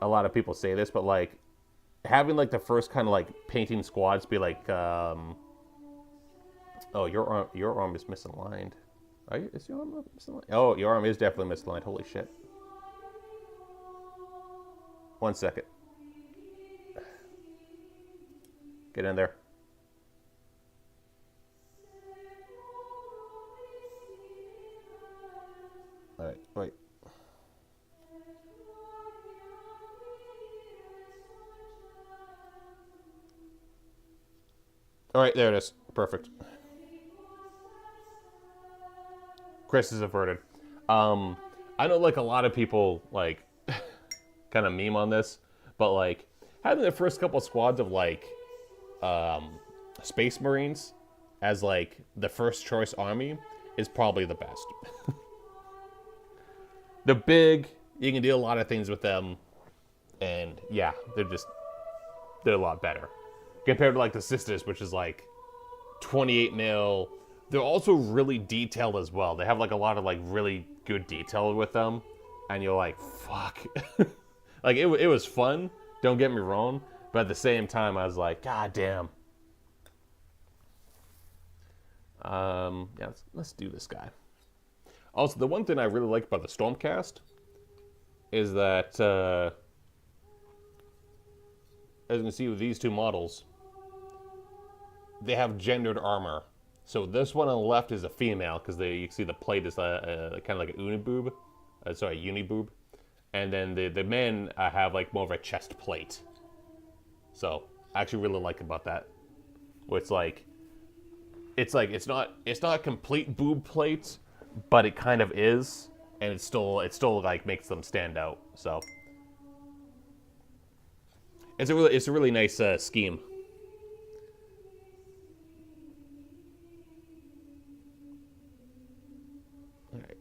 A: a lot of people say this, but like having like the first kind of like painting squads be like, oh, your arm is misaligned. Is your arm misaligned? Oh, your arm is definitely misaligned. Holy shit. 1 second. Get in there. All right, wait. All right, there it is. Perfect. Chris is averted. I know like a lot of people like kind of meme on this, but like having the first couple squads of like Space Marines as like the first choice army is probably the best. They're big, you can do a lot of things with them, and yeah, they're a lot better compared to like the sisters, which is like 28 mil. They're also really detailed as well. They have like a lot of like really good detail with them, and you're like, fuck. Like it was fun, don't get me wrong, but at the same time I was like, god damn. Yeah, let's do this guy. Also, the one thing I really like about the Stormcast is that as you can see with these 2 models, they have gendered armor. So this one on the left is a female because you can see the plate is kind of like a uniboob, uniboob, and then the men have like more of a chest plate. So I actually really like about that, where it's not a complete boob plate, but it kind of is, and it still like makes them stand out. So it's a really nice scheme. All right.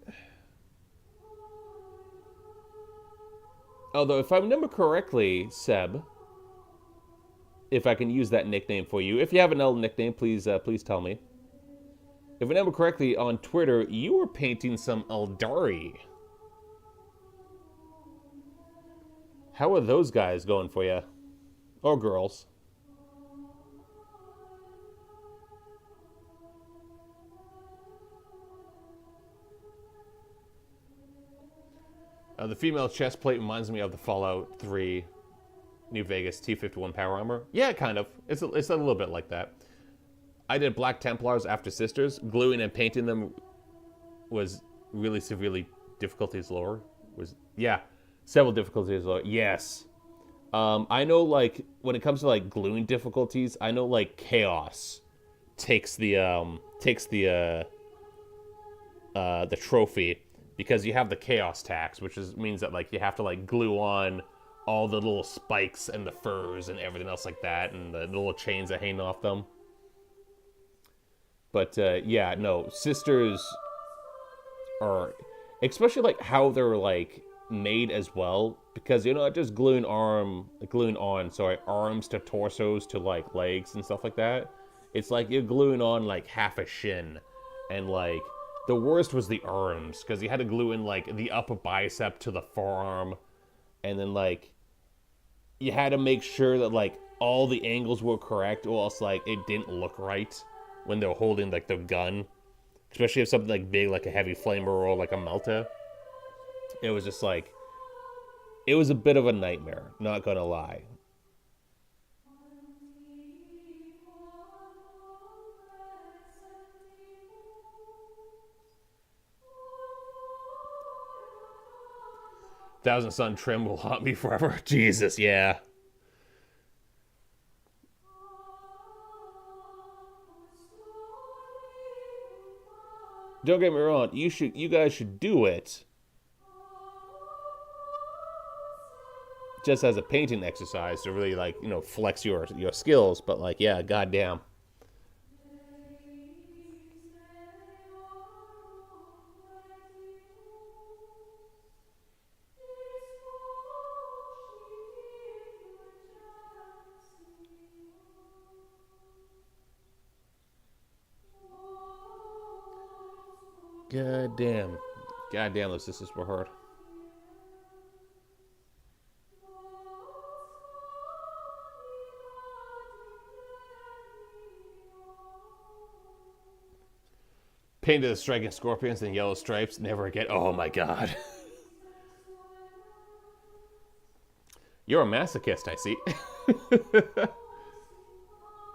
A: Although, if I remember correctly, Seb, if I can use that nickname for you, if you have another nickname, please tell me. If I remember correctly, on Twitter, you were painting some Eldari. How are those guys going for you? Or girls? The female chest plate reminds me of the Fallout 3 New Vegas T-51 power armor. Yeah, kind of. It's a little bit like that. I did Black Templars after Sisters. Gluing and painting them was really severely difficulties lower. Yeah, several difficulties lower. Yes. I know, like, when it comes to, like, gluing difficulties, I know, like, Chaos takes the trophy, because you have the Chaos tax, which means that, like, you have to, like, glue on all the little spikes and the furs and everything else like that, and the little chains that hang off them. But, yeah, no, Sisters are, especially, like, how they're, like, made as well, because you're not just gluing arms to torsos to, like, legs and stuff like that. It's like you're gluing on, like, half a shin, and, like, the worst was the arms, because you had to glue in, like, the upper bicep to the forearm, and then, like, you had to make sure that, like, all the angles were correct, or else, like, it didn't look right when they were holding, like, the gun. Especially if something, like, big, like a heavy flamer or, like, a melta. It was just, like, it was a bit of a nightmare, not gonna lie. Thousand Sun trim will haunt me forever. Jesus, yeah. Don't get me wrong, you guys should do it. Just as a painting exercise to really, like, you know, flex your skills, but, like, yeah, goddamn. Goddamn. Goddamn, those sisters were hurt. Painted the striking scorpions in yellow stripes. Never again. Oh my god. You're a masochist, I see.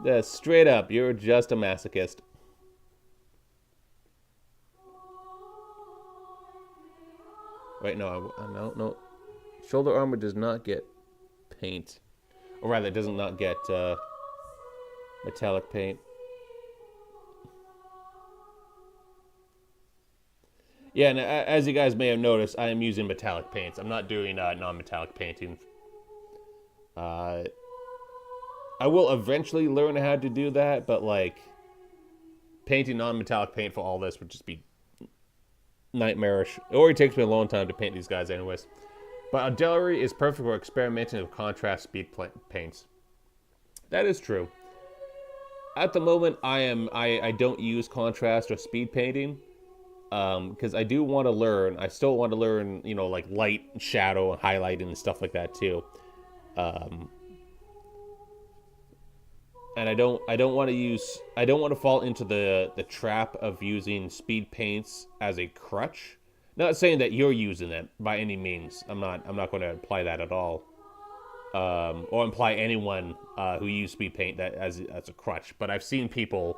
A: That's straight up. You're just a masochist. Wait, no. Shoulder armor does not get paint. Or rather, it does not get metallic paint. Yeah, and as you guys may have noticed, I am using metallic paints. I'm not doing non-metallic painting. I will eventually learn how to do that, but, like, painting non-metallic paint for all this would just be nightmarish. It already takes me a long time to paint these guys anyways. But Eldari is perfect for experimenting with contrast speed paints. That is true. At the moment, I don't use contrast or speed painting. Because I do want to learn. I still want to learn, you know, like light, shadow, and highlighting and stuff like that too. And I don't want to fall into the trap of using speed paints as a crutch. Not saying that you're using it by any means. I'm not going to imply that at all. Or imply anyone who use speed paint that as a crutch. But I've seen people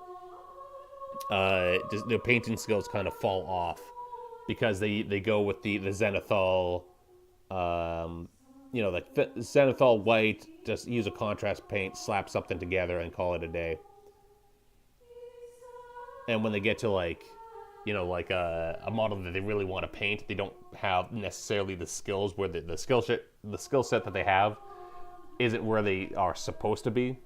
A: just their painting skills kind of fall off because they go with the Zenithal, you know, like Zenithal white, just use a contrast paint, slap something together, and call it a day. And when they get to, like, you know, like a model that they really want to paint, they don't have necessarily the skills where the skill set that they have isn't where they are supposed to be.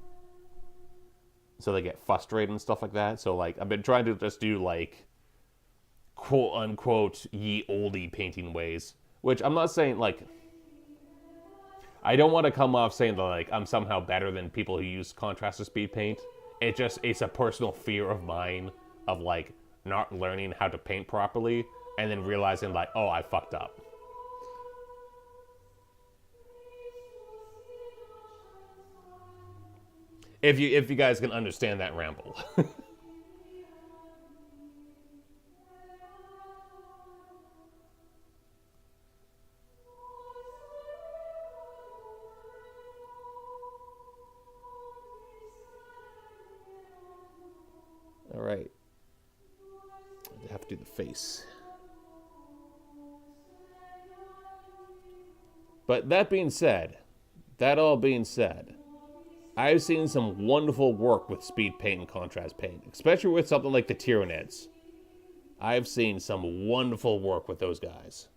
A: So they get frustrated and stuff like that. So, like, I've been trying to just do, like, quote unquote ye oldie painting ways, which I'm not saying, like, I don't want to come off saying that, like, I'm somehow better than people who use contrast or speed paint. It's a personal fear of mine of, like, not learning how to paint properly and then realizing like, oh, I fucked up. If you guys can understand that ramble. All right. I have to do the face. But that all being said, I've seen some wonderful work with speed paint and contrast paint, especially with something like the Tyranids. I've seen some wonderful work with those guys.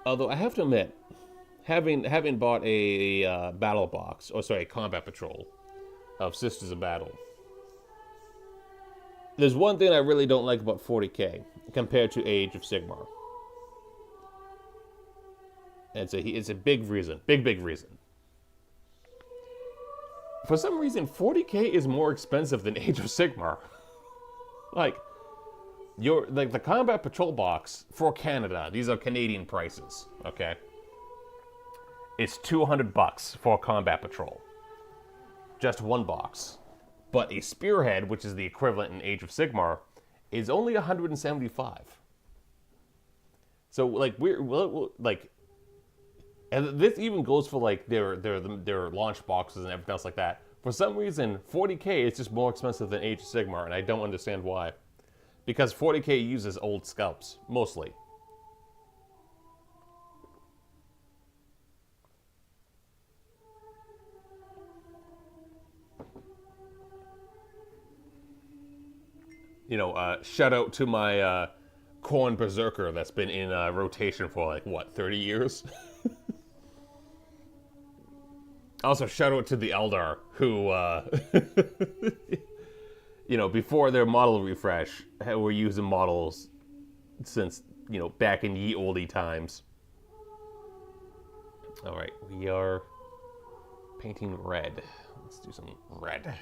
A: Although I have to admit, having bought a battle box, combat patrol of Sisters of Battle, there's one thing I really don't like about 40k compared to Age of Sigmar. And it's a big reason, big reason. For some reason, 40k is more expensive than Age of Sigmar. Like, the combat patrol box for Canada, these are Canadian prices, okay? It's $200 for a combat patrol. Just one box. But a spearhead, which is the equivalent in Age of Sigmar, is only $175. So like and this even goes for like their launch boxes and everything else like that. For some reason, 40k is just more expensive than Age of Sigmar, and I don't understand why. Because 40k uses old sculpts, mostly. You know, shout out to my Corn Berserker that's been in rotation for like, what, 30 years? Also, shout out to the Eldar, who, you know, before their model refresh, were using models since, you know, back in ye olde times. All right, we are painting red. Let's do some red.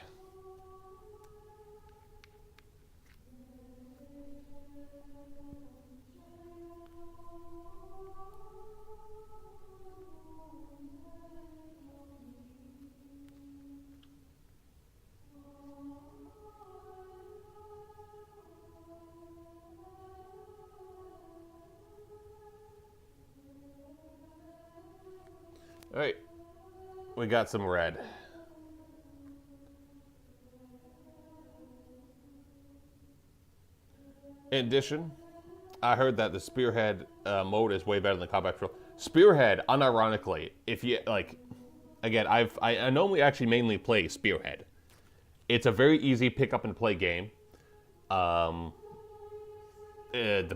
A: All right, we got some red. In addition, I heard that the Spearhead mode is way better than the Combat Patrol. Spearhead, unironically, if you, like, again, I normally actually mainly play Spearhead. It's a very easy pick up and play game. The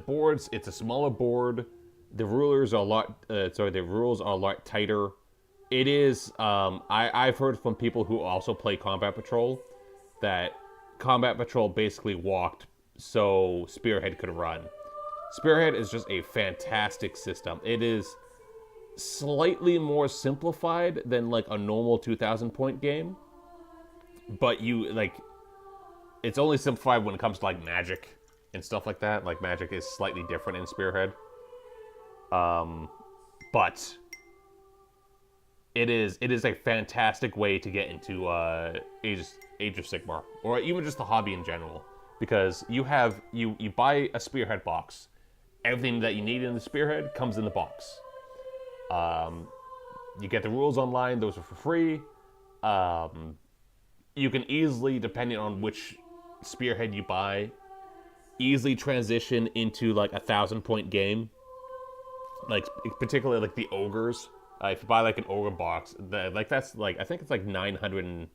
A: boards, it's a smaller board. The rulers are a lot, the rules are a lot tighter. It is, I've heard from people who also play Combat Patrol that Combat Patrol basically walked so Spearhead could run. Spearhead is just a fantastic system. It is slightly more simplified than like a normal 2,000 point game, but it's only simplified when it comes to like magic and stuff like that. Like magic is slightly different in Spearhead. But it is a fantastic way to get into Age of Sigmar, or even just the hobby in general, because you buy a Spearhead box. Everything that you need in the Spearhead comes in the box. You get the rules online; those are for free. You can easily, depending on which Spearhead you buy, easily transition into like a 1,000-point game. Like particularly like the ogres. If you buy like an ogre box, that's like, I think it's like 900 and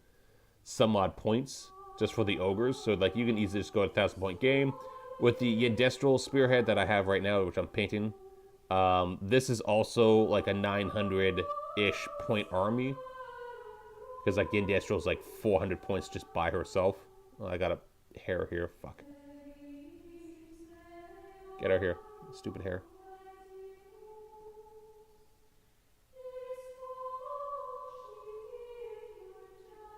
A: some odd points just for the ogres. So like you can easily just go to 1,000-point game. With the Yendestral Spearhead that I have right now, which I'm painting, this is also like a 900-ish point army. Because, like, the Industrial's, like, 400 points just by herself. Oh, I got a hair here. Fuck. Get out here. Stupid hair.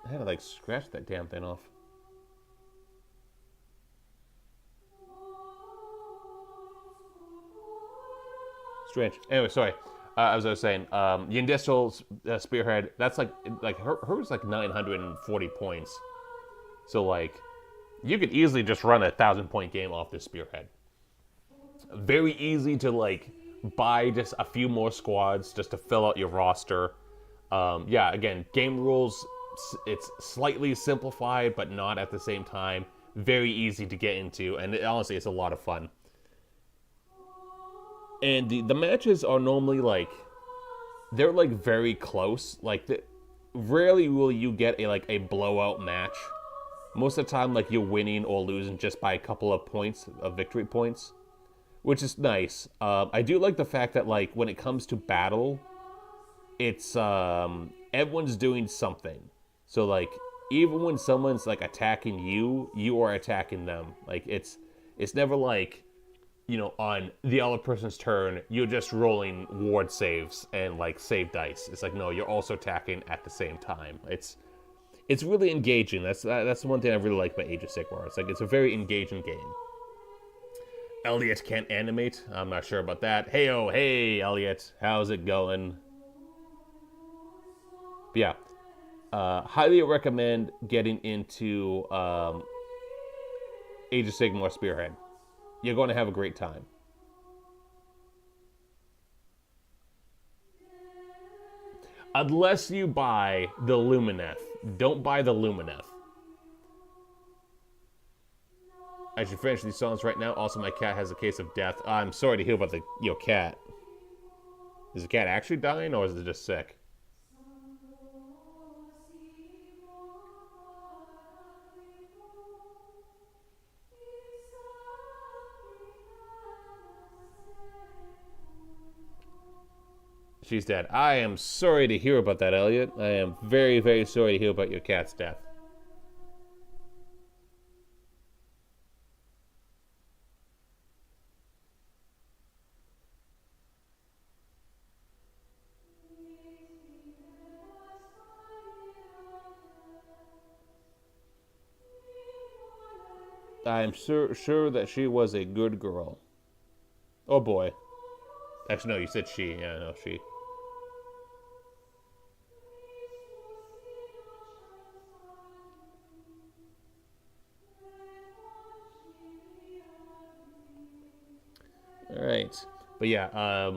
A: I had to, like, scratch that damn thing off. Strange. Anyway, sorry. As I was saying, the Industrial Spearhead, that's like hers like 940 points. So, like, you could easily just run a 1,000-point game off this Spearhead. Very easy to, like, buy just a few more squads just to fill out your roster. Yeah, again, game rules, it's slightly simplified, but not at the same time. Very easy to get into, and honestly, it's a lot of fun. And the matches are normally, like, they're, like, very close. Like, rarely will you get a blowout match. Most of the time, like, you're winning or losing just by a couple of points, of victory points, which is nice. I do like the fact that, like, when it comes to battle, it's, everyone's doing something. So, like, even when someone's, like, attacking you, you are attacking them. Like, it's never, like, you know, on the other person's turn, you're just rolling ward saves and, like, save dice. It's like, no, you're also attacking at the same time. It's really engaging. That's the one thing I really like about Age of Sigmar. It's like, it's a very engaging game. Elliot can't animate. I'm not sure about that. Hey, Elliot. How's it going? But yeah. Highly recommend getting into Age of Sigmar Spearhead. You're going to have a great time. Unless you buy the Lumineth. Don't buy the Lumineth. I should finish these songs right now. Also, my cat has a case of death. I'm sorry to hear about your cat. Is the cat actually dying, or is it just sick? She's dead. I am sorry to hear about that, Elliot. I am very, very sorry to hear about your cat's death. I am sure that she was a good girl. Oh boy. Actually, no, you said she. Yeah, no, she. All right, but yeah,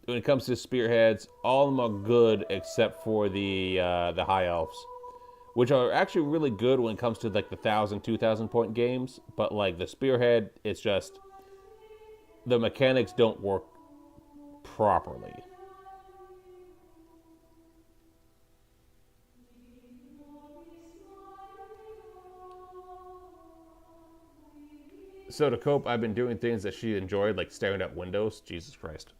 A: when it comes to spearheads, all of them are good except for the high elves, which are actually really good when it comes to like the 1,000, 2,000 point games. But like the spearhead, it's just the mechanics don't work properly. So to cope, I've been doing things that she enjoyed, like staring at windows. Jesus Christ.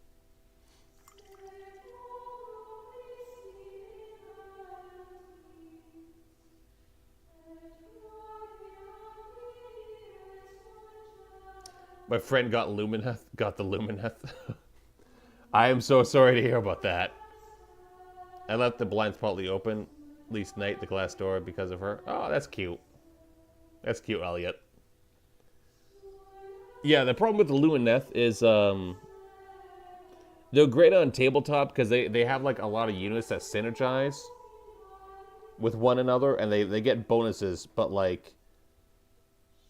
A: My friend got the Lumineth. I am so sorry to hear about that. I left the blinds partly open, at least night, the glass door, because of her. Oh, that's cute. That's cute, Elliot. Yeah, the problem with the Lumineth is they're great on tabletop because they have like a lot of units that synergize with one another, and they get bonuses, but like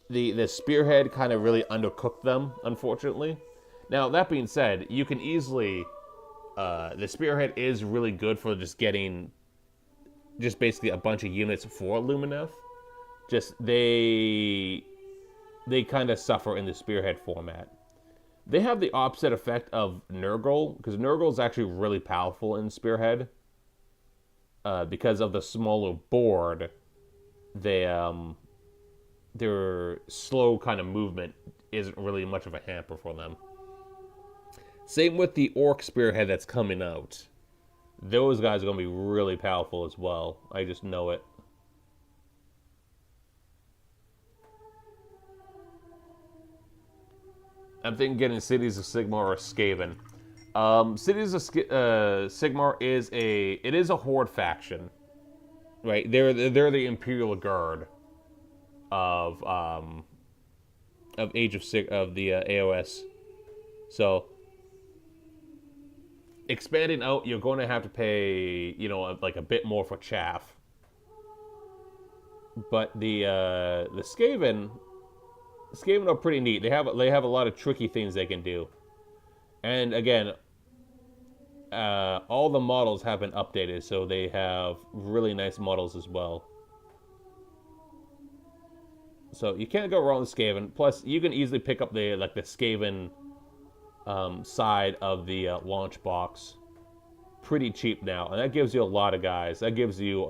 A: the spearhead kind of really undercooked them, unfortunately. Now, that being said, you can easily the spearhead is really good for just getting just basically a bunch of units for Lumineth. Just they kind of suffer in the spearhead format. They have the opposite effect of Nurgle, because Nurgle is actually really powerful in spearhead. Because of the smaller board, their slow kind of movement isn't really much of a hamper for them. Same with the Orc spearhead that's coming out. Those guys are going to be really powerful as well. I just know it. I'm thinking getting Cities of Sigmar or Skaven. Cities of Sigmar is a horde faction, right? They're the Imperial Guard of Age of the AOS. So expanding out, you're going to have to pay, like a bit more for chaff. But the Skaven are pretty neat. They have a lot of tricky things they can do. And again, all the models have been updated, so they have really nice models as well. So you can't go wrong with Skaven. Plus, you can easily pick up the Skaven side of the launch box pretty cheap now, and that gives you a lot of guys. That gives you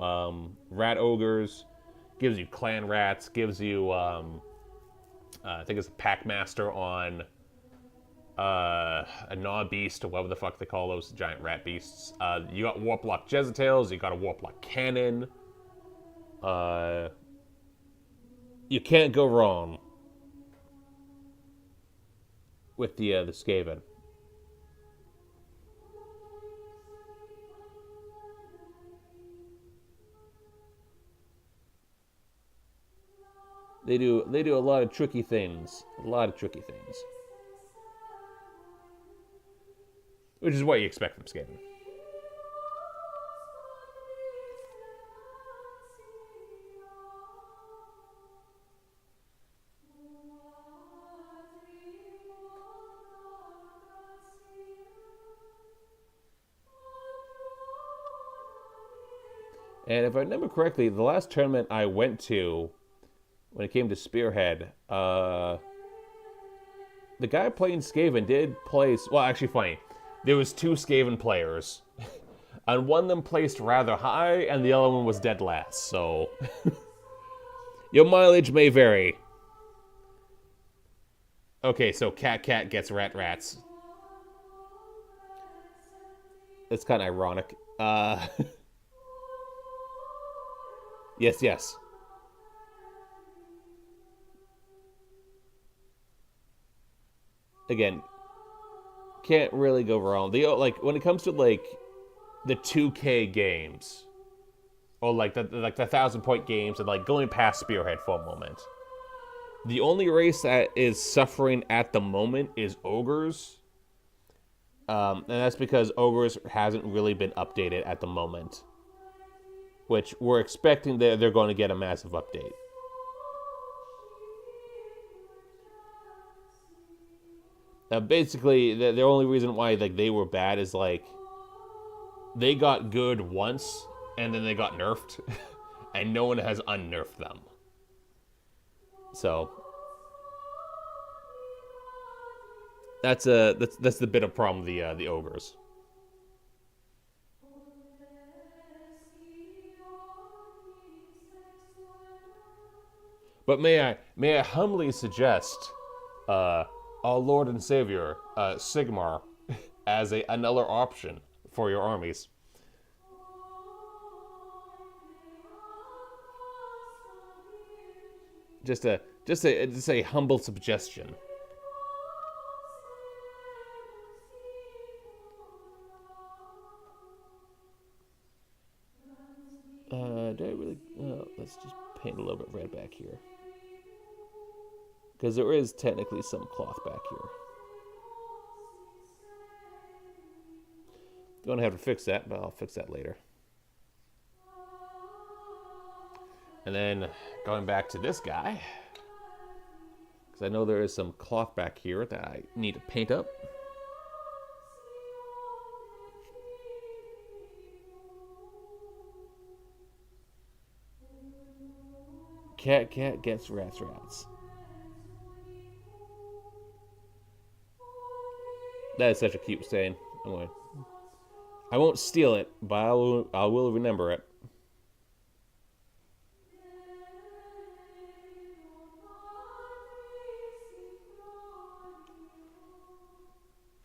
A: rat ogres, gives you clan rats, gives you I think it's a packmaster on a Gnaw-beast, or whatever the fuck they call those giant rat beasts. You got Warplock Jezzails, you got a Warplock Cannon. You can't go wrong with the Skaven. They do a lot of tricky things. Which is what you expect from Skaven. And if I remember correctly, the last tournament I went to, when it came to Spearhead, the guy playing Skaven did place. Well, actually, funny. There was 2 Skaven players, and one of them placed rather high, and the other one was dead last. So your mileage may vary. Okay, so cat gets rats. It's kind of ironic. Yes. Again, can't really go wrong. When it comes to the 2K games, or the 1,000-point games, and going past Spearhead for a moment, the only race that is suffering at the moment is Ogres, and that's because Ogres hasn't really been updated at the moment, which we're expecting that they're going to get a massive update. Basically, the only reason why they were bad is they got good once and then they got nerfed, and no one has unnerfed them. So that's the bit of problem with the ogres. But may I humbly suggest our Lord and Savior, Sigmar, as another option for your armies. Just a humble suggestion. Do I really? Let's just paint a little bit red back here, because there is technically some cloth back here. Gonna have to fix that, but I'll fix that later. And then going back to this guy, because I know there is some cloth back here that I need to paint up. Cat gets rats. That is such a cute saying. I won't steal it, but I will remember it.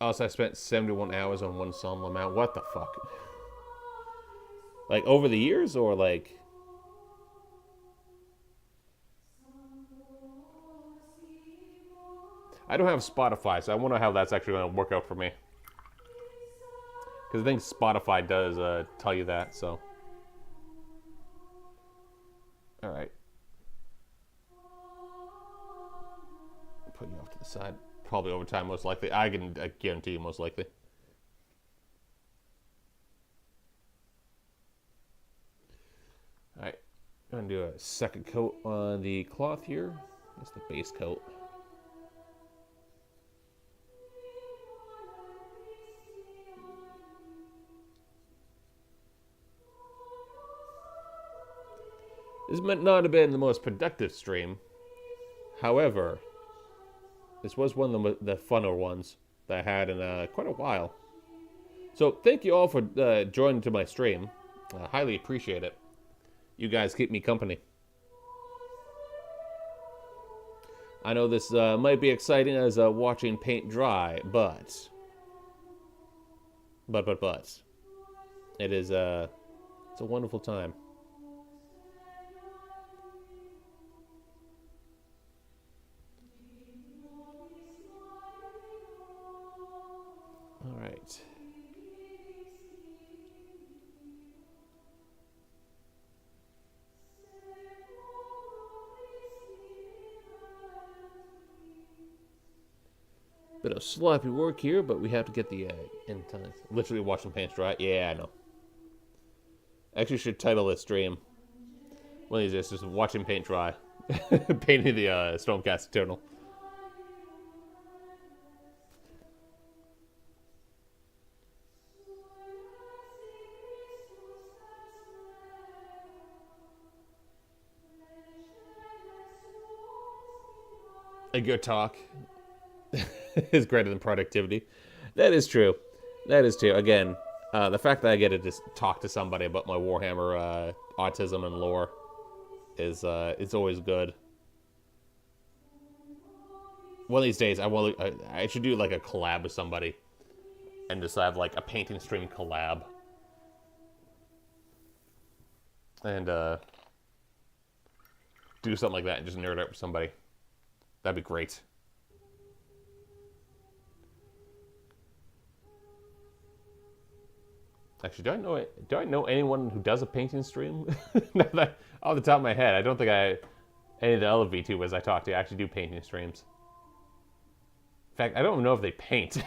A: Also, I spent 71 hours on one song amount. What the fuck? Like, over the years, or like... I don't have Spotify, so I wonder how that's actually going to work out for me. Because I think Spotify does tell you that, so... Alright. Put you off to the side. Probably overtime, most likely. I guarantee you, most likely. Alright. I'm going to do a second coat on the cloth here. That's the base coat. This might not have been the most productive stream. However, this was one of the funner ones that I had in quite a while. So thank you all for joining to my stream. I highly appreciate it. You guys keep me company. I know this might be exciting as watching paint dry, but it is it's a wonderful time. All right. Bit of sloppy work here, but we have to get the in time. Literally watching paint dry. Yeah, I know. Actually, should title this stream. One of these days, just watching paint dry, painting the Stormcast Eternal. A good talk is greater than productivity. That is true. That is true. Again, the fact that I get to just talk to somebody about my Warhammer autism and lore is it's always good. One of these days, I should do like a collab with somebody, and just have like a painting stream collab, and do something like that and just nerd out with somebody. That'd be great. Actually, do I know anyone who does a painting stream? That, off the top of my head, I don't think any of the other VTubers I talk to actually do painting streams. In fact, I don't know if they paint.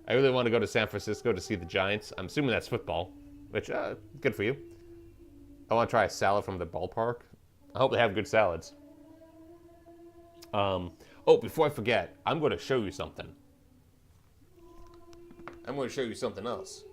A: I really want to go to San Francisco to see the Giants. I'm assuming that's football, which, good for you. I want to try a salad from the ballpark. I hope they have good salads. Oh, before I forget, I'm going to show you something. I'm going to show you something else.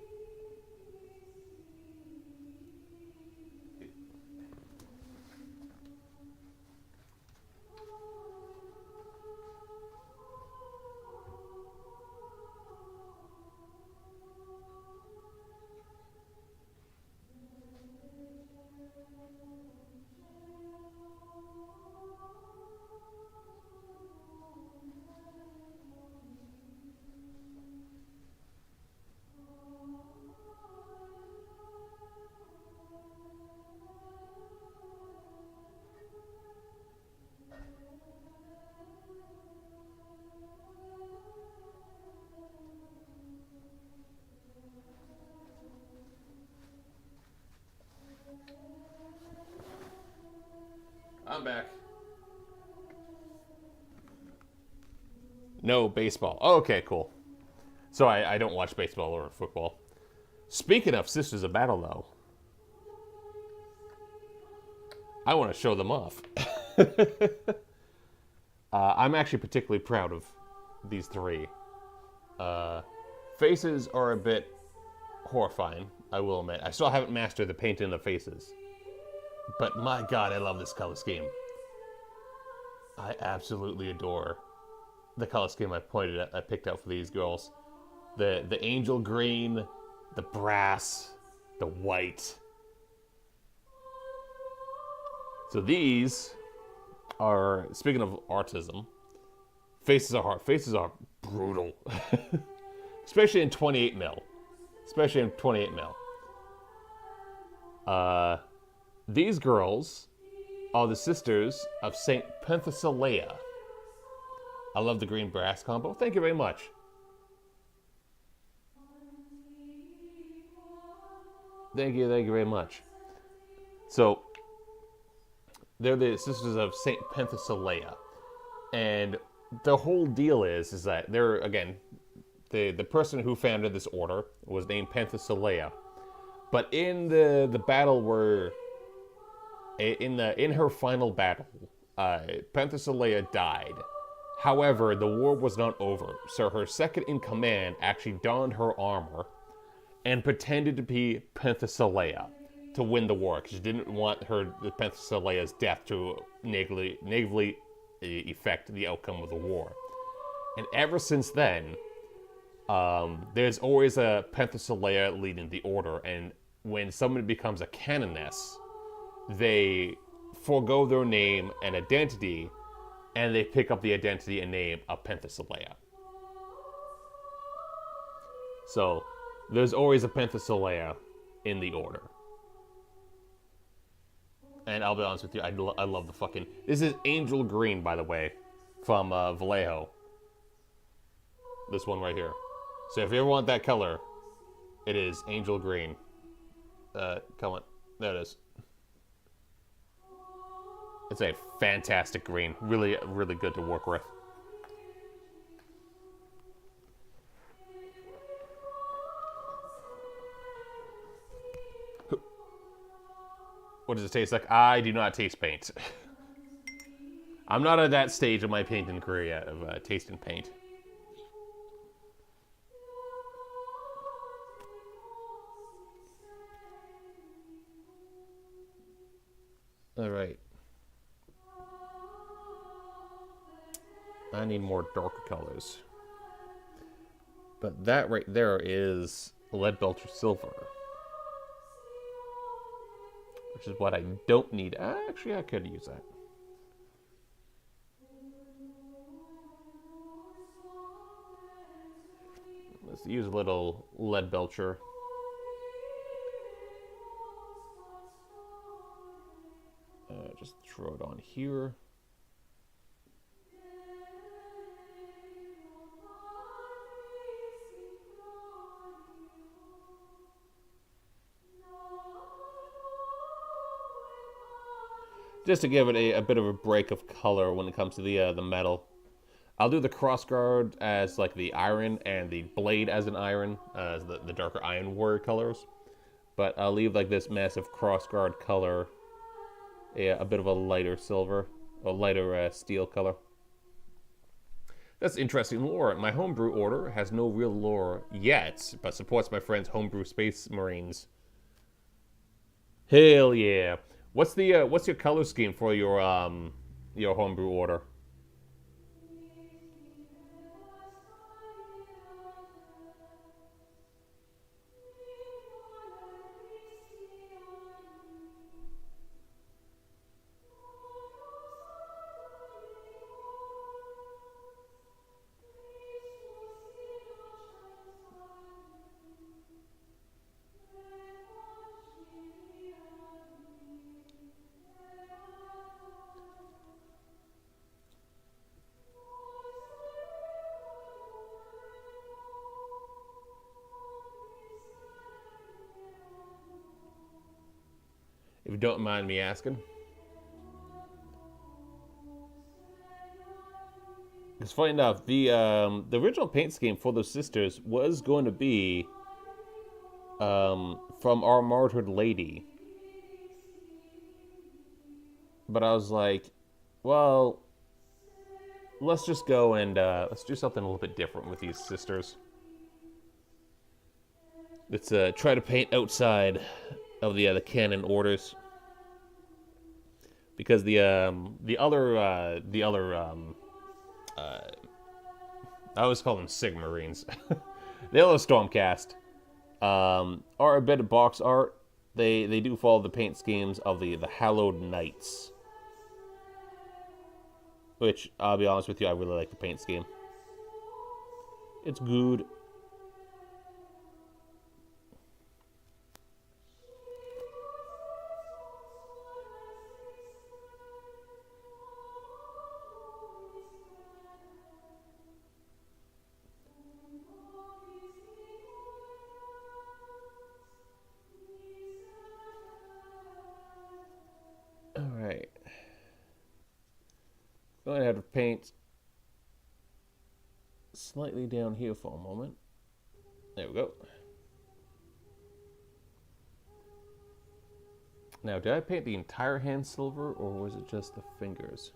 A: I'm back. No baseball. Oh, okay, cool. So I don't watch baseball or football. Speaking of Sisters of Battle, though, I want to show them off. I'm actually particularly proud of these three. Faces are a bit horrifying, I will admit. I still haven't mastered the painting of the faces. But my god, I love this color scheme. I absolutely adore the color scheme I picked out for these girls. The angel green, the brass, the white. So these are, speaking of artism, faces are hard. Faces are brutal. Especially in 28 mil. especially in 28 mil. These girls are the sisters of Saint Penthesilea. I love the green brass combo. Thank you very much. Thank you very much. So, they're the sisters of Saint Penthesilea. And the whole deal is that they're, again, the person who founded this order was named Penthesilea. But in the battle where, in her final battle, Penthesilea died. However, the war was not over, so her second in command actually donned her armor and pretended to be Penthesilea to win the war, because she didn't want the Penthesilea's death to negatively affect the outcome of the war. And ever since then, there's always a Penthesilea leading the order, and when someone becomes a canoness, they forego their name and identity, and they pick up the identity and name of Penthesilea. So, there's always a Penthesilea in the order. And I'll be honest with you, I love the fucking... This is Angel Green, by the way, from Vallejo. This one right here. So if you ever want that color, it is Angel Green. Come on. There it is. It's a fantastic green. Really, really good to work with. What does it taste like? I do not taste paint. I'm not at that stage of my painting career yet, of tasting paint. Alright. I need more darker colors. But that right there is lead belcher silver. Which is what I don't need. Actually, I could use that. Let's use a little lead belcher. Just throw it on here. Just to give it a bit of a break of color when it comes to the metal. I'll do the crossguard as like the iron and the blade as an iron, as the darker iron warrior colors. But I'll leave like this massive crossguard color, a bit of a lighter silver, a lighter steel color. That's interesting lore. My homebrew order has no real lore yet, but supports my friend's homebrew space marines. Hell yeah! What's your color scheme for your homebrew order? If you don't mind me asking. Because funny enough, the original paint scheme for those sisters was going to be from Our Martyred Lady. But I was like, well, let's just go and let's do something a little bit different with these sisters. Let's try to paint outside of the canon orders. Because the other I always call them Sigmarines. The other Stormcast are a bit of box art. They do follow the paint schemes of the Hallowed Knights, which I'll be honest with you, I really like the paint scheme. It's good. I'm going to have to paint slightly down here for a moment. There we go. Now, did I paint the entire hand silver, or was it just the fingers?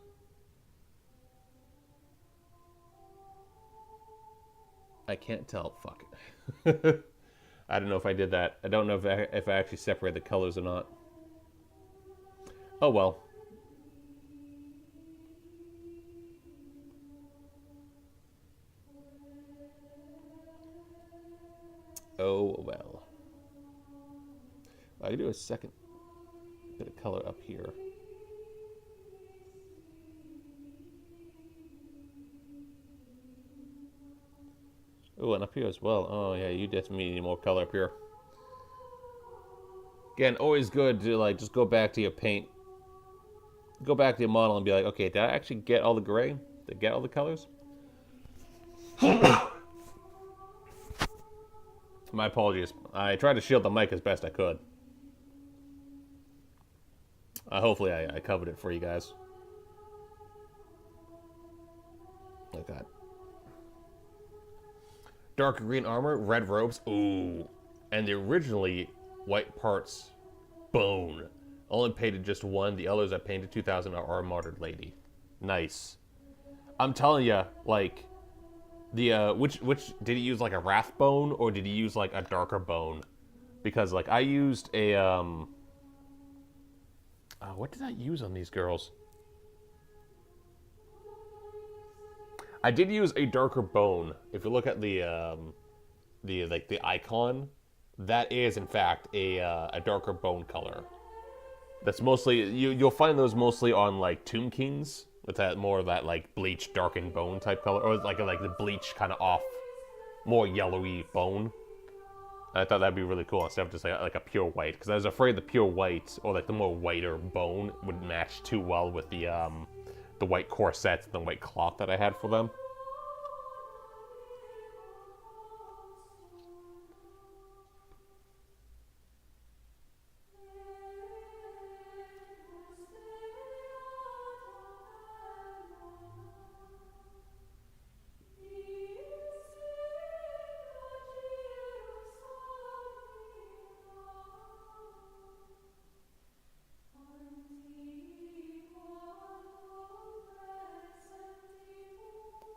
A: I can't tell. Fuck it. I don't know if I did that. I don't know if I actually separated the colors or not. Oh well. Oh well. I can do a second bit of color up here. Oh, and up here as well. Oh yeah, you definitely need more color up here. Again, always good to like just go back to your paint. Go back to your model and be like, okay, did I actually get all the gray? Did I get all the colors? My apologies. I tried to shield the mic as best I could. Hopefully I covered it for you guys. Like that. Dark green armor, red robes. Ooh. And the originally white parts, bone. Only painted just one. The others I painted 2,000 are martyred lady. Nice. I'm telling you, like, the which did he use, like a wrath bone, or did he use like a darker bone? Because like I used a what did I use on these girls? I did use a darker bone. If you look at the icon, that is in fact a darker bone color. That's mostly you'll find those mostly on like Tomb Kings with that more of that like bleach darkened bone type color, or like the bleach kind of off, more yellowy bone. I thought that'd be really cool instead of just like a pure white, because I was afraid the pure white or like the more whiter bone would match too well with the white corsets and the white cloth that I had for them.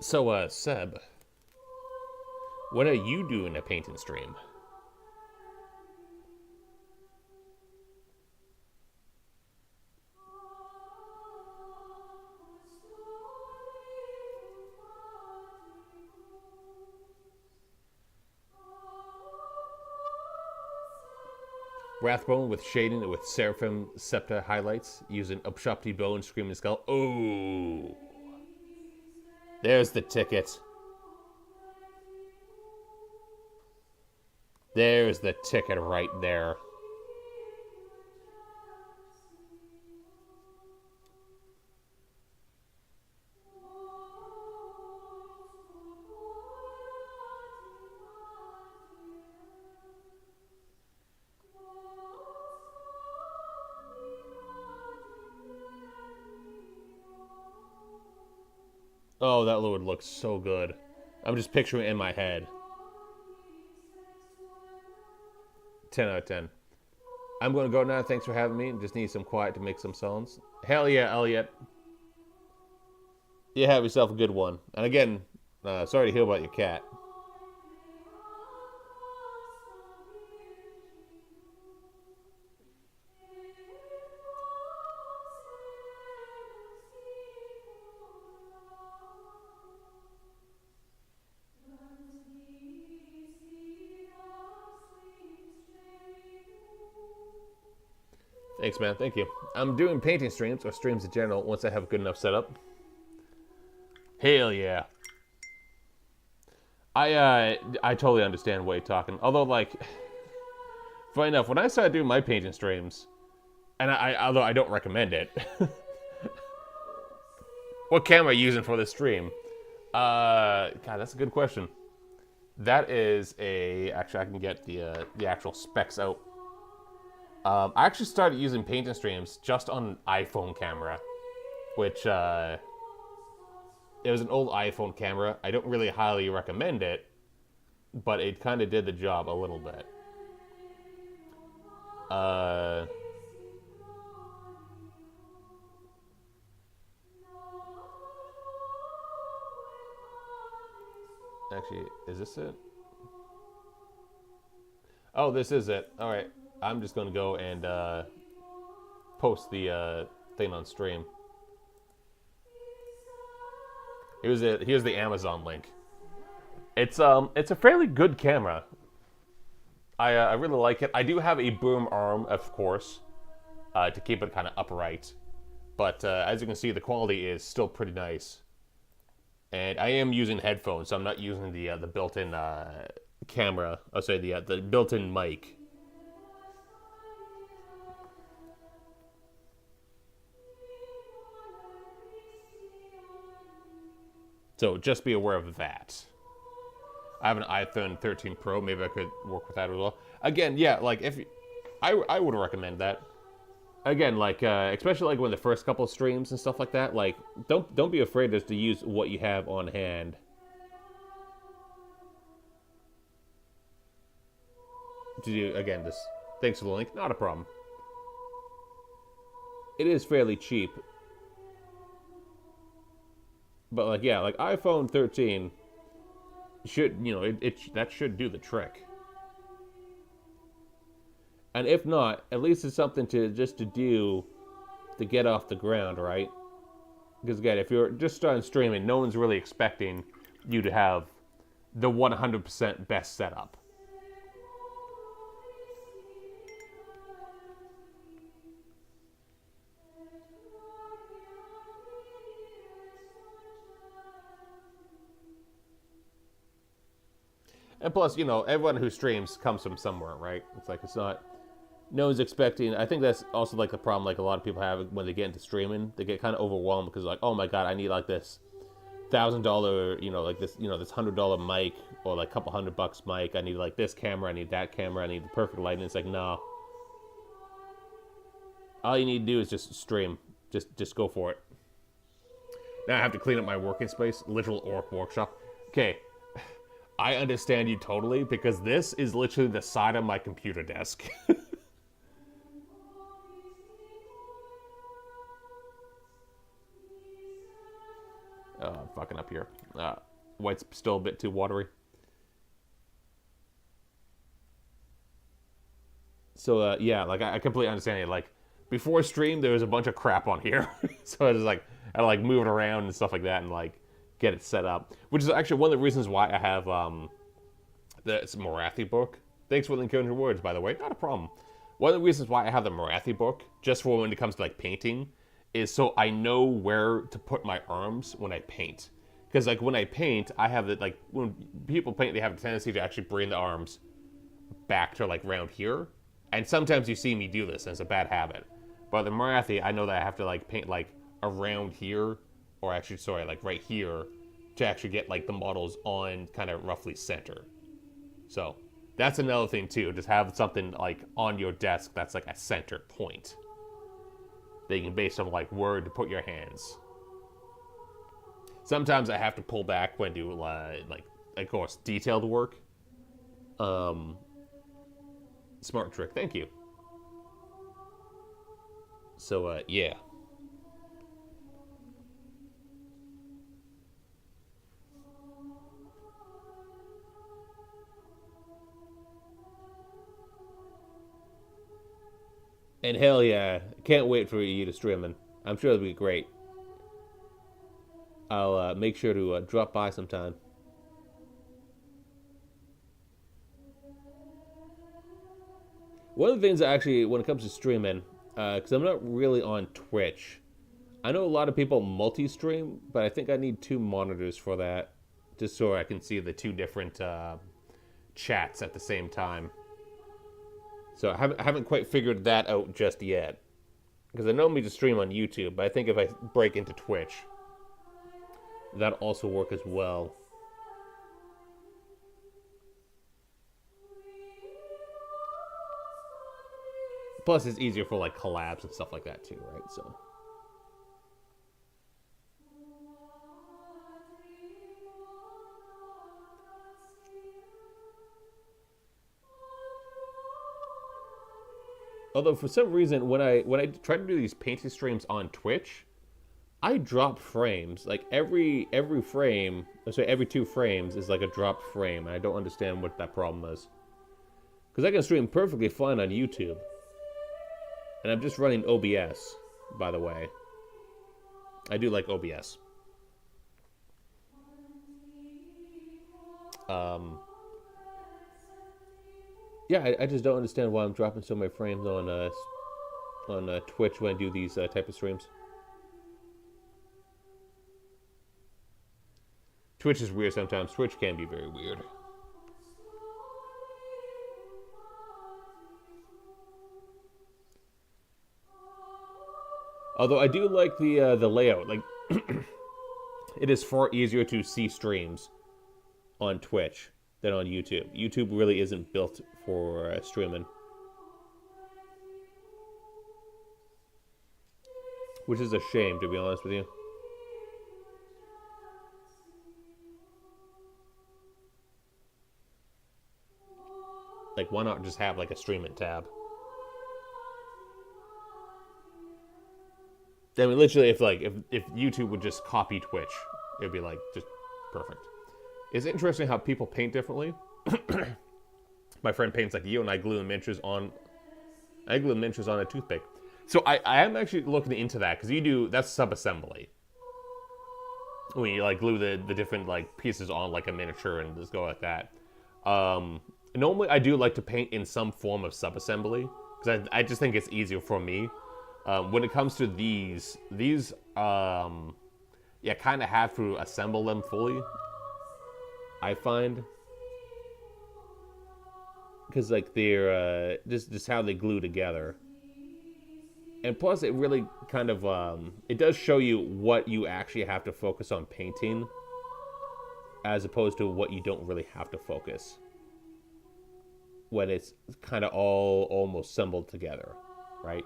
A: So, Seb, when are you doing a painting stream? Wrathbone with shading with Seraphim Septa highlights using Upshopty Bone Screaming Skull. Oh, there's the ticket. There's the ticket right there. Oh, that would look so good. I'm just picturing it in my head. 10 out of 10. I'm going to go now. Thanks for having me. Just need some quiet to make some songs. Hell yeah, Elliot. You have yourself a good one. And again, sorry to hear about your cat. Thanks, man. Thank you. I'm doing painting streams, or streams in general, once I have a good enough setup. Hell yeah. I totally understand why you're talking. Although, like, funny enough, when I started doing my painting streams, and although I don't recommend it, what camera are you using for this stream? God, that's a good question. That is actually, I can get the actual specs out. I actually started using painting streams just on iPhone camera, which It was an old iPhone camera. I don't really highly recommend it, but it kind of did the job a little bit. Actually, is this it? Oh, this is it. All right. I'm just going to go and post the thing on stream. Here's the Amazon link. It's a fairly good camera. I really like it. I do have a boom arm, of course, to keep it kind of upright. But as you can see, the quality is still pretty nice. And I am using headphones, so I'm not using the built-in camera. I'll say the built-in mic. So just be aware of that. I have an iPhone 13 Pro. Maybe I could work with that as well. Again, yeah, like if I would recommend that. Again, like especially like when the first couple of streams and stuff like that. Like don't be afraid just to use what you have on hand. To do again this. Thanks for the link. Not a problem. It is fairly cheap. But like yeah, like iPhone 13 should, you know, that should do the trick. And if not, at least it's something to do to get off the ground, right? Because again, if you're just starting streaming, no one's really expecting you to have the 100% best setup. And plus, you know, everyone who streams comes from somewhere, right? It's like, it's not, no one's expecting. I think that's also like the problem like a lot of people have when they get into streaming. They get kind of overwhelmed because like, oh my god, I need like this $1,000, you know, like this, you know, this $100 mic or like a couple $100 mic. I need like this camera, I need that camera, I need the perfect lighting. It's like, no. All you need to do is just stream. Just go for it. Now I have to clean up my working space. Literal orc workshop. Okay. I understand you totally, because this is literally the side of my computer desk. I'm fucking up here. White's still a bit too watery. So, yeah, like, I completely understand it. Like, before stream, there was a bunch of crap on here. So I just, like, I had to, like, move it around and stuff like that and, like, get it set up, which is actually one of the reasons why I have the Marathi book. Thanks for the encouraging words, by the way. Not a problem. One of the reasons why I have the Marathi book, just for when it comes to like painting, is so I know where to put my arms when I paint. Because like when I paint, I have it like when people paint, they have a tendency to actually bring the arms back to like around here, and sometimes you see me do this, and it's a bad habit. But the Marathi, I know that I have to like paint like around here. Or actually, sorry, like right here, to actually get like the models on kind of roughly center. So that's another thing too. Just have something like on your desk that's like a center point that you can base on like where to put your hands. Sometimes I have to pull back when do like of course detailed work. Smart trick, thank you. So yeah. And hell yeah, can't wait for you to stream, and I'm sure it'll be great. I'll make sure to drop by sometime. One of the things actually, when it comes to streaming, because I'm not really on Twitch, I know a lot of people multi-stream, but I think I need 2 monitors for that, just so I can see the 2 different chats at the same time. So I haven't quite figured that out just yet. Because I know me to stream on YouTube, but I think if I break into Twitch, that'll also work as well. Plus, it's easier for like collabs and stuff like that too, right? So. Although for some reason, when I try to do these painting streams on Twitch, I drop frames. Like every frame, sorry, every 2 frames is like a dropped frame, and I don't understand what that problem is. Because I can stream perfectly fine on YouTube, and I'm just running OBS, by the way. I do like OBS. Yeah, I just don't understand why I'm dropping so many frames on Twitch when I do these type of streams. Twitch is weird sometimes. Twitch can be very weird. Although I do like the layout. Like, it is far easier to see streams on Twitch than on YouTube. YouTube really isn't built for streaming, which is a shame, to be honest with you. Like, why not just have like a streaming tab? I mean, literally, if YouTube would just copy Twitch, it'd be like just perfect. It's interesting how people paint differently. My friend paints like you, and I glue miniatures on. I glue miniatures on a toothpick. So I am actually looking into that, because you do, that's sub-assembly. When you like glue the different like pieces on like a miniature and just go like that. Normally I do like to paint in some form of sub-assembly, because I just think it's easier for me. When it comes to these yeah, kind of have to assemble them fully, I find. Because like they're just how they glue together. And plus it really kind of, it does show you what you actually have to focus on painting, as opposed to what you don't really have to focus, when it's kind of all almost assembled together, right?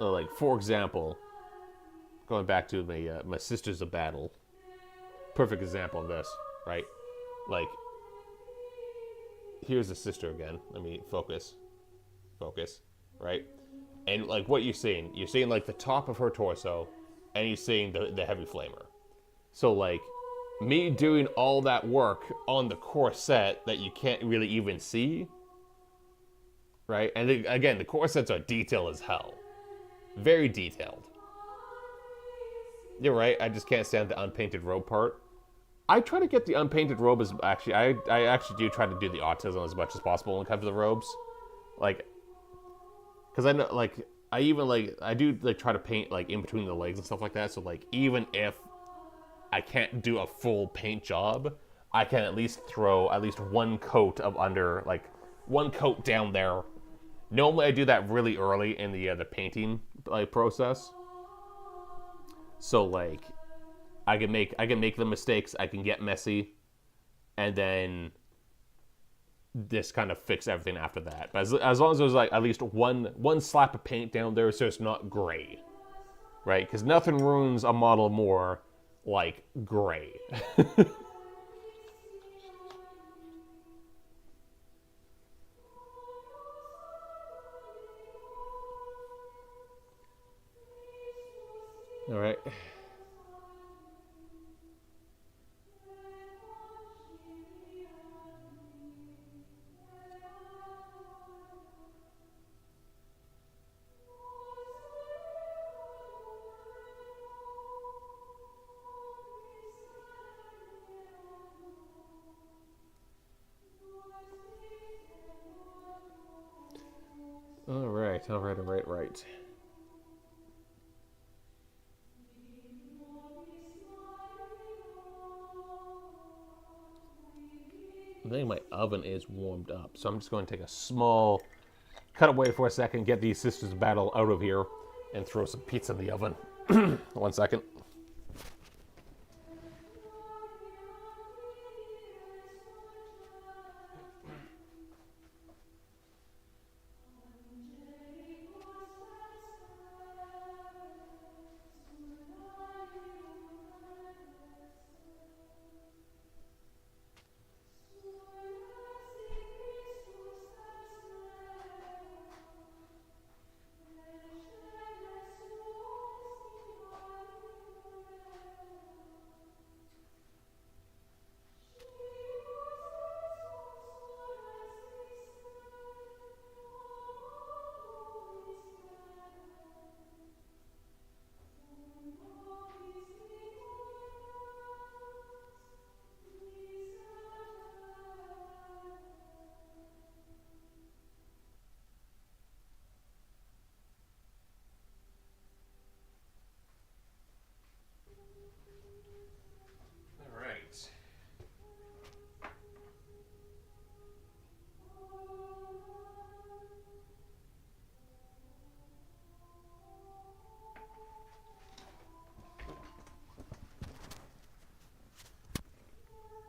A: Like, for example, going back to my Sisters of Battle, perfect example of this, right? Like, here's the sister again. Let me focus, right? And like, what you're seeing like the top of her torso, and you're seeing the heavy flamer. So like, me doing all that work on the corset that you can't really even see, right? And again, the corsets are detailed as hell. Very detailed. You're right, I just can't stand the unpainted robe part. I try to get the unpainted robe as, actually, I actually do try to do the autism as much as possible when it comes to the robes. Like, because I know, like, I do like try to paint like in between the legs and stuff like that, so like, even if I can't do a full paint job, I can at least throw at least one coat of under, like, one coat down there. Normally I do that really early in the painting like process. So like, I can make the mistakes, I can get messy, and then this kind of fix everything after that. But as long as there's like at least one slap of paint down there, so it's not gray, right? Because nothing ruins a model more like gray. All right. All right. I think my oven is warmed up, so I'm just going to take a small cut away for a second, get these Sisters of Battle out of here, and throw some pizza in the oven. 1 second.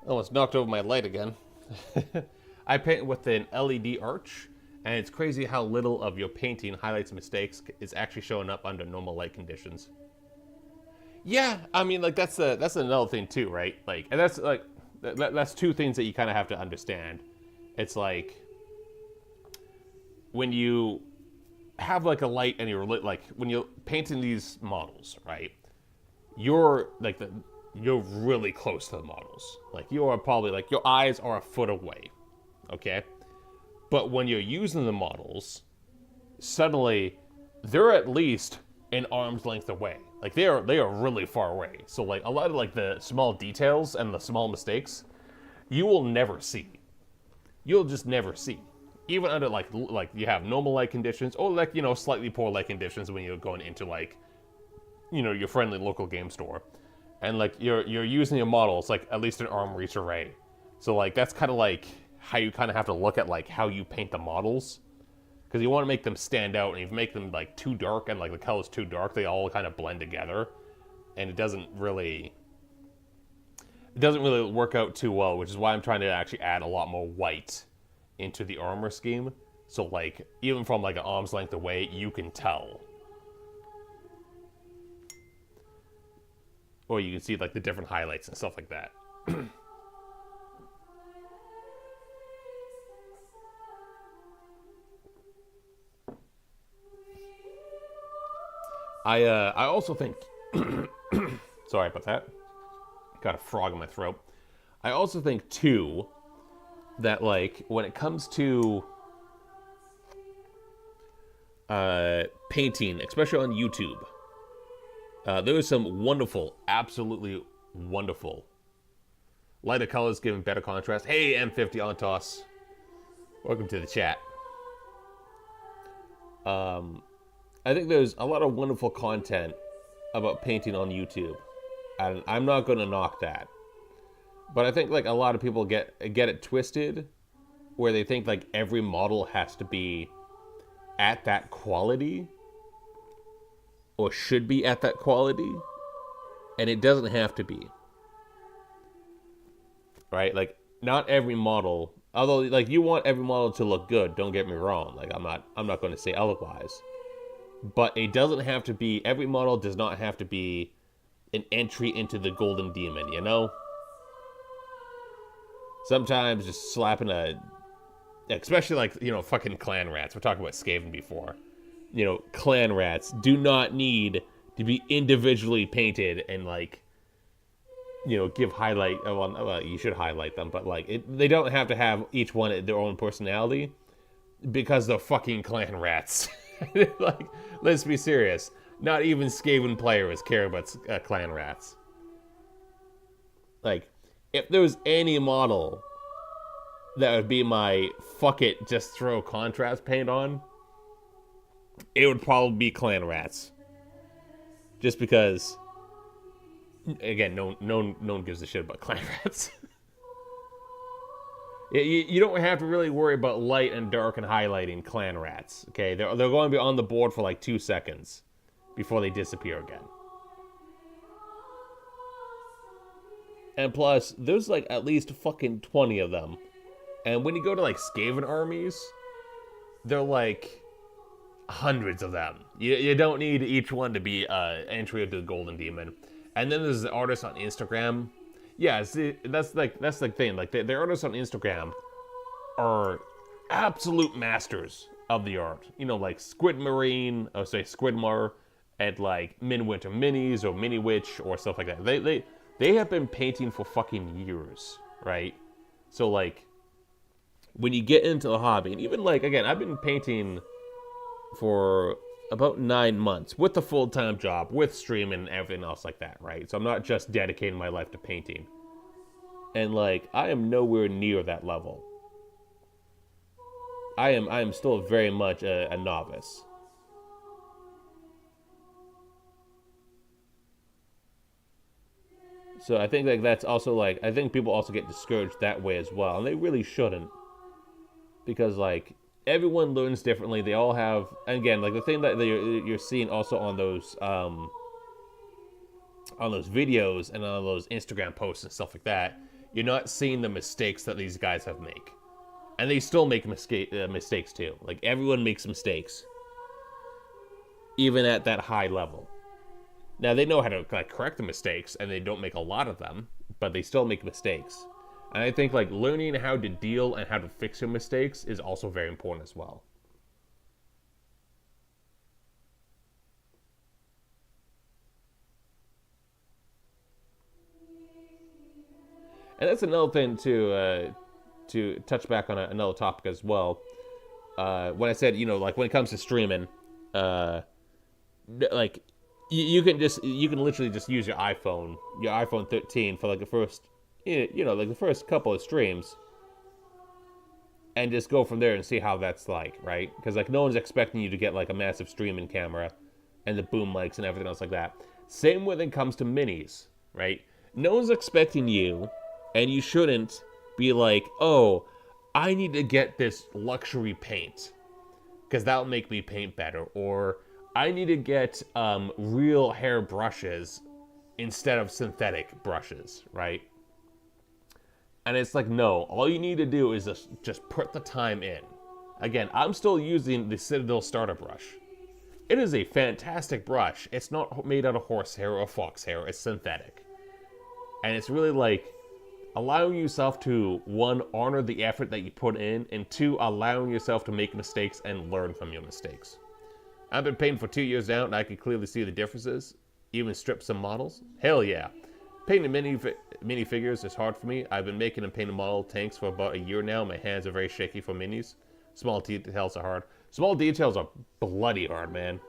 A: Almost knocked over my light again. I paint with an LED arch, and it's crazy how little of your painting highlights mistakes is actually showing up under normal light conditions. Yeah, I mean, like that's another thing too, right? Like, and that's like that's two things that you kind of have to understand. It's like when you have like a light and you're lit, like when you're painting these models, right? You're like you're really close to the models. Like you are probably like your eyes are a foot away, okay? But when you're using the models, suddenly they're at least an arm's length away. Like they are really far away. So like a lot of like the small details and the small mistakes, you will never see. You'll just never see. Even under like you have normal light conditions or like, you know, slightly poor light conditions when you're going into like, you know, your friendly local game store. And like you're using your models like at least an arm reach array. So like that's kind of like how you kind of have to look at like how you paint the models. Because you want to make them stand out, and if you make them like too dark and like the color's too dark, they all kind of blend together. And it doesn't really work out too well, which is why I'm trying to actually add a lot more white into the armor scheme. So like even from like an arm's length away, you can tell. Or you can see like the different highlights and stuff like that. I also think sorry about that. Got a frog in my throat. I also think too that like when it comes to painting, especially on YouTube, there is some wonderful, absolutely wonderful lighter colors giving better contrast. Hey, M50 on toss. Welcome to the chat. I think there's a lot of wonderful content about painting on YouTube, and I'm not going to knock that. But I think like a lot of people get it twisted, where they think like every model has to be at that quality, or should be at that quality, and it doesn't have to be. Right? Like not every model, although like you want every model to look good, don't get me wrong. Like I'm not going to say otherwise. But it doesn't have to be, every model does not have to be an entry into the Golden Demon, you know? Sometimes just slapping especially like, you know, fucking clan rats. We're talking about Skaven before. You know, clan rats do not need to be individually painted and like, you know, give highlight, well, you should highlight them, but like, they don't have to have each one their own personality because they're fucking clan rats. Like, let's be serious. Not even Skaven players care about clan rats. Like, if there was any model that would be my fuck it, just throw contrast paint on, it would probably be clan rats. Just because, again, no one gives a shit about clan rats. You don't have to really worry about light and dark and highlighting clan rats, okay? They're going to be on the board for like 2 seconds before they disappear again. And plus, there's like at least fucking 20 of them. And when you go to like Skaven armies, they're like hundreds of them. You don't need each one to be entry into the Golden Demon. And then there's the artists on Instagram. Yeah, see, that's the thing. Like the artists on Instagram are absolute masters of the art. You know, like Squidmarine, or say Squidmar, and like Minwinter Minis or Mini Witch or stuff like that. They have been painting for fucking years, right? So like when you get into the hobby, and even like again, I've been painting for about 9 months with a full-time job, with streaming and everything else like that, right? So I'm not just dedicating my life to painting. And like, I am nowhere near that level. I am still very much a novice. So I think like that's also like, I think people also get discouraged that way as well, and they really shouldn't. Because like, everyone learns differently. They all have, and again, like the thing that you're seeing also on those videos and on those Instagram posts and stuff like that, You're not seeing the mistakes that these guys have make. And they still make mistakes too. Like, everyone makes mistakes. Even at that high level. Now, they know how to like, correct the mistakes, and they don't make a lot of them, but they still make mistakes. And I think like learning how to deal and how to fix your mistakes is also very important as well. And that's another thing to touch back on another topic as well. When I said, you know, like when it comes to streaming, like you can literally just use your iPhone 13 for like the first, you know, like the first couple of streams, and just go from there and see how that's like, right? Because like no one's expecting you to get like a massive streaming camera and the boom mics and everything else like that. Same when it comes to minis, right? No one's expecting you, and you shouldn't be like, oh, I need to get this luxury paint because that'll make me paint better, or I need to get real hair brushes instead of synthetic brushes, right? And it's like, no, all you need to do is just put the time in. Again, I'm still using the Citadel starter brush. It is a fantastic brush. It's not made out of horsehair or fox hair. It's synthetic. And it's really like allowing yourself to, one, honor the effort that you put in, and two, allowing yourself to make mistakes and learn from your mistakes. I've been painting for 2 years now, and I can clearly see the differences. Even strip some models. Hell yeah. Painting minifigures is hard for me. I've been making and painting model tanks for about a year now. My hands are very shaky for minis. Small details are hard. Small details are bloody hard, man.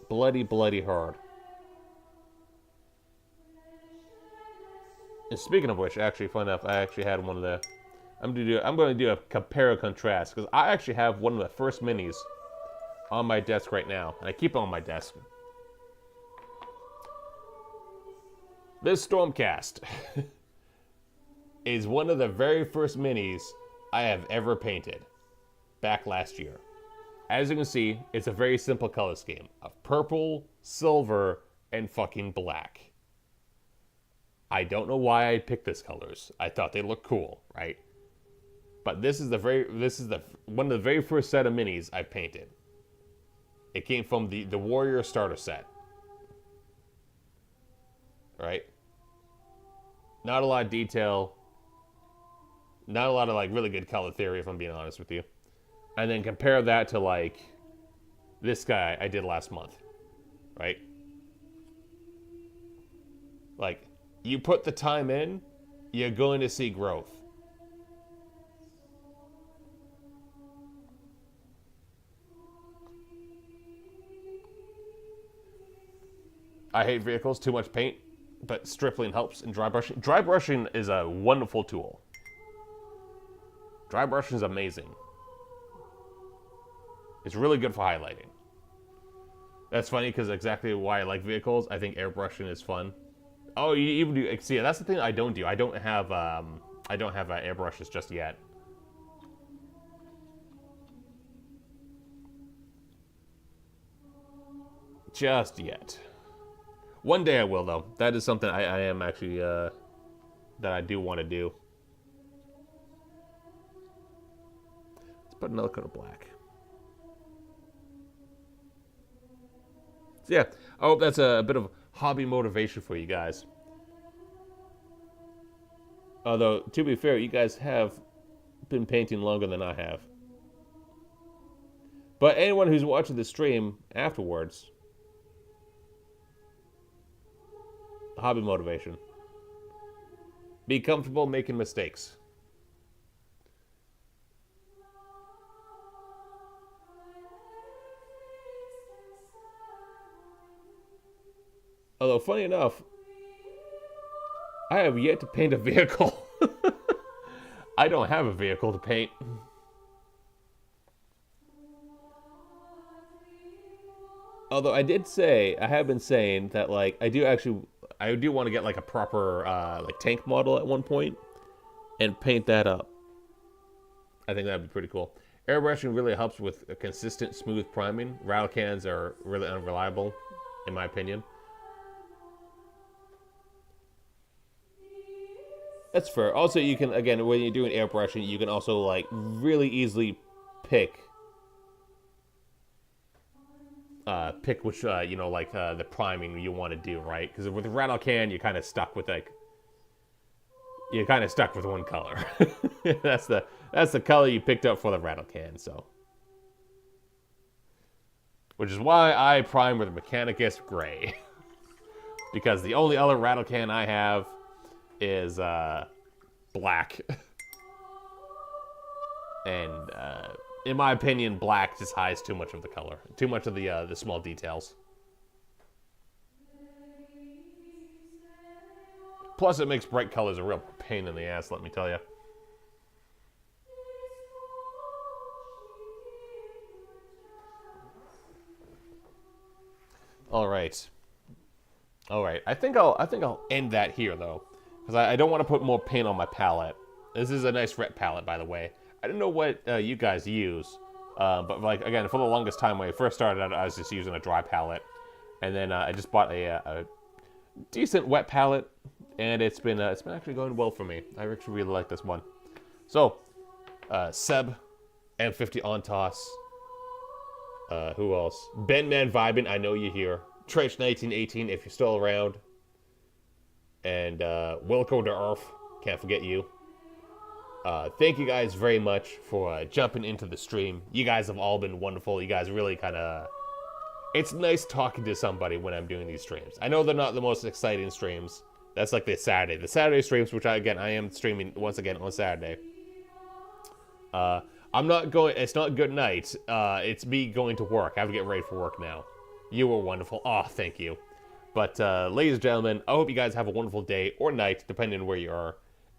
A: Bloody hard. And speaking of which, actually, fun enough, I actually had one of the... I'm going to do a compare and contrast, because I actually have one of the first minis on my desk right now. And I keep it on my desk. This Stormcast is one of the very first minis I have ever painted back last year. As you can see, it's a very simple color scheme of purple, silver, and fucking black. I don't know why I picked these colors. I thought they looked cool, right? But this is one of the very first set of minis I painted. It came from the Warrior starter set. Right? Not a lot of detail. Not a lot of like really good color theory, if I'm being honest with you. And then compare that to like this guy I did last month. Right? Like, you put the time in, you're going to see growth. I hate vehicles, too much paint. But stripping helps in dry brushing. Dry brushing is a wonderful tool. Dry brushing is amazing. It's really good for highlighting. That's funny because exactly why I like vehicles. I think airbrushing is fun. Oh, you even do. See, that's the thing I don't do. I don't have airbrushes just yet. Just yet. One day I will, though. That is something I am actually, that I do want to do. Let's put another coat of black. So yeah, I hope that's a bit of hobby motivation for you guys. Although, to be fair, you guys have been painting longer than I have. But anyone who's watching the stream afterwards... hobby motivation. Be comfortable making mistakes. Although, funny enough, I have yet to paint a vehicle. I don't have a vehicle to paint. Although I have been saying that, like, I do want to get like a proper like tank model at one point and paint that up. I think that'd be pretty cool. Airbrushing really helps with a consistent, smooth priming. Rattle cans are really unreliable, in my opinion. That's fair. Also, you can, again, when you're doing airbrushing, you can also, like, really easily pick which, like, the priming you want to do, right? Because with the rattle can, you're kind of stuck with, like, one color. That's the color you picked up for the rattle can, so. Which is why I prime with Mechanicus Gray. Because the only other rattle can I have is black. And in my opinion, black just hides too much of the color, too much of the small details. Plus, it makes bright colors a real pain in the ass, let me tell you. All right. I think I'll end that here though, because I don't want to put more paint on my palette. This is a nice red palette, by the way. I don't know what you guys use, but like again, for the longest time when I first started out, I was just using a dry palette, and then I just bought a decent wet palette, and it's been actually going well for me. I actually really like this one. So, Seb, M50 on toss. Who else? Ben Man Vibin, I know you're here. Trench 1918, if you're still around. And Wilco the Earth, can't forget you. Thank you guys very much for jumping into the stream. You guys have all been wonderful. You guys really kind of... It's nice talking to somebody when I'm doing these streams. I know they're not the most exciting streams. That's like the Saturday streams, which I am streaming once again on Saturday. I'm not going... It's not good night. It's me going to work. I have to get ready for work now. You were wonderful. Oh, thank you. But, ladies and gentlemen, I hope you guys have a wonderful day or night, depending on where you are.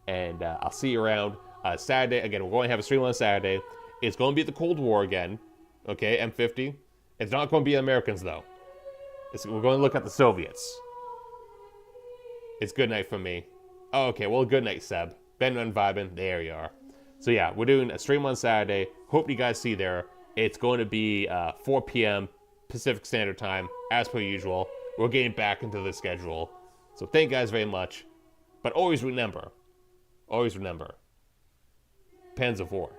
A: And I'll see you around Saturday. Again, we're going to have a stream on Saturday. It's going to be the Cold War again. Okay, M50. It's not going to be the Americans, though. We're going to look at the Soviets. It's good night from me. Oh, okay, well, good night, Seb. Ben and Vibin, there you are. So, yeah, we're doing a stream on Saturday. Hope you guys see there. It's going to be 4 p.m. Pacific Standard Time, as per usual. We're getting back into the schedule. So thank you guys very much. But always remember, Panzer IV.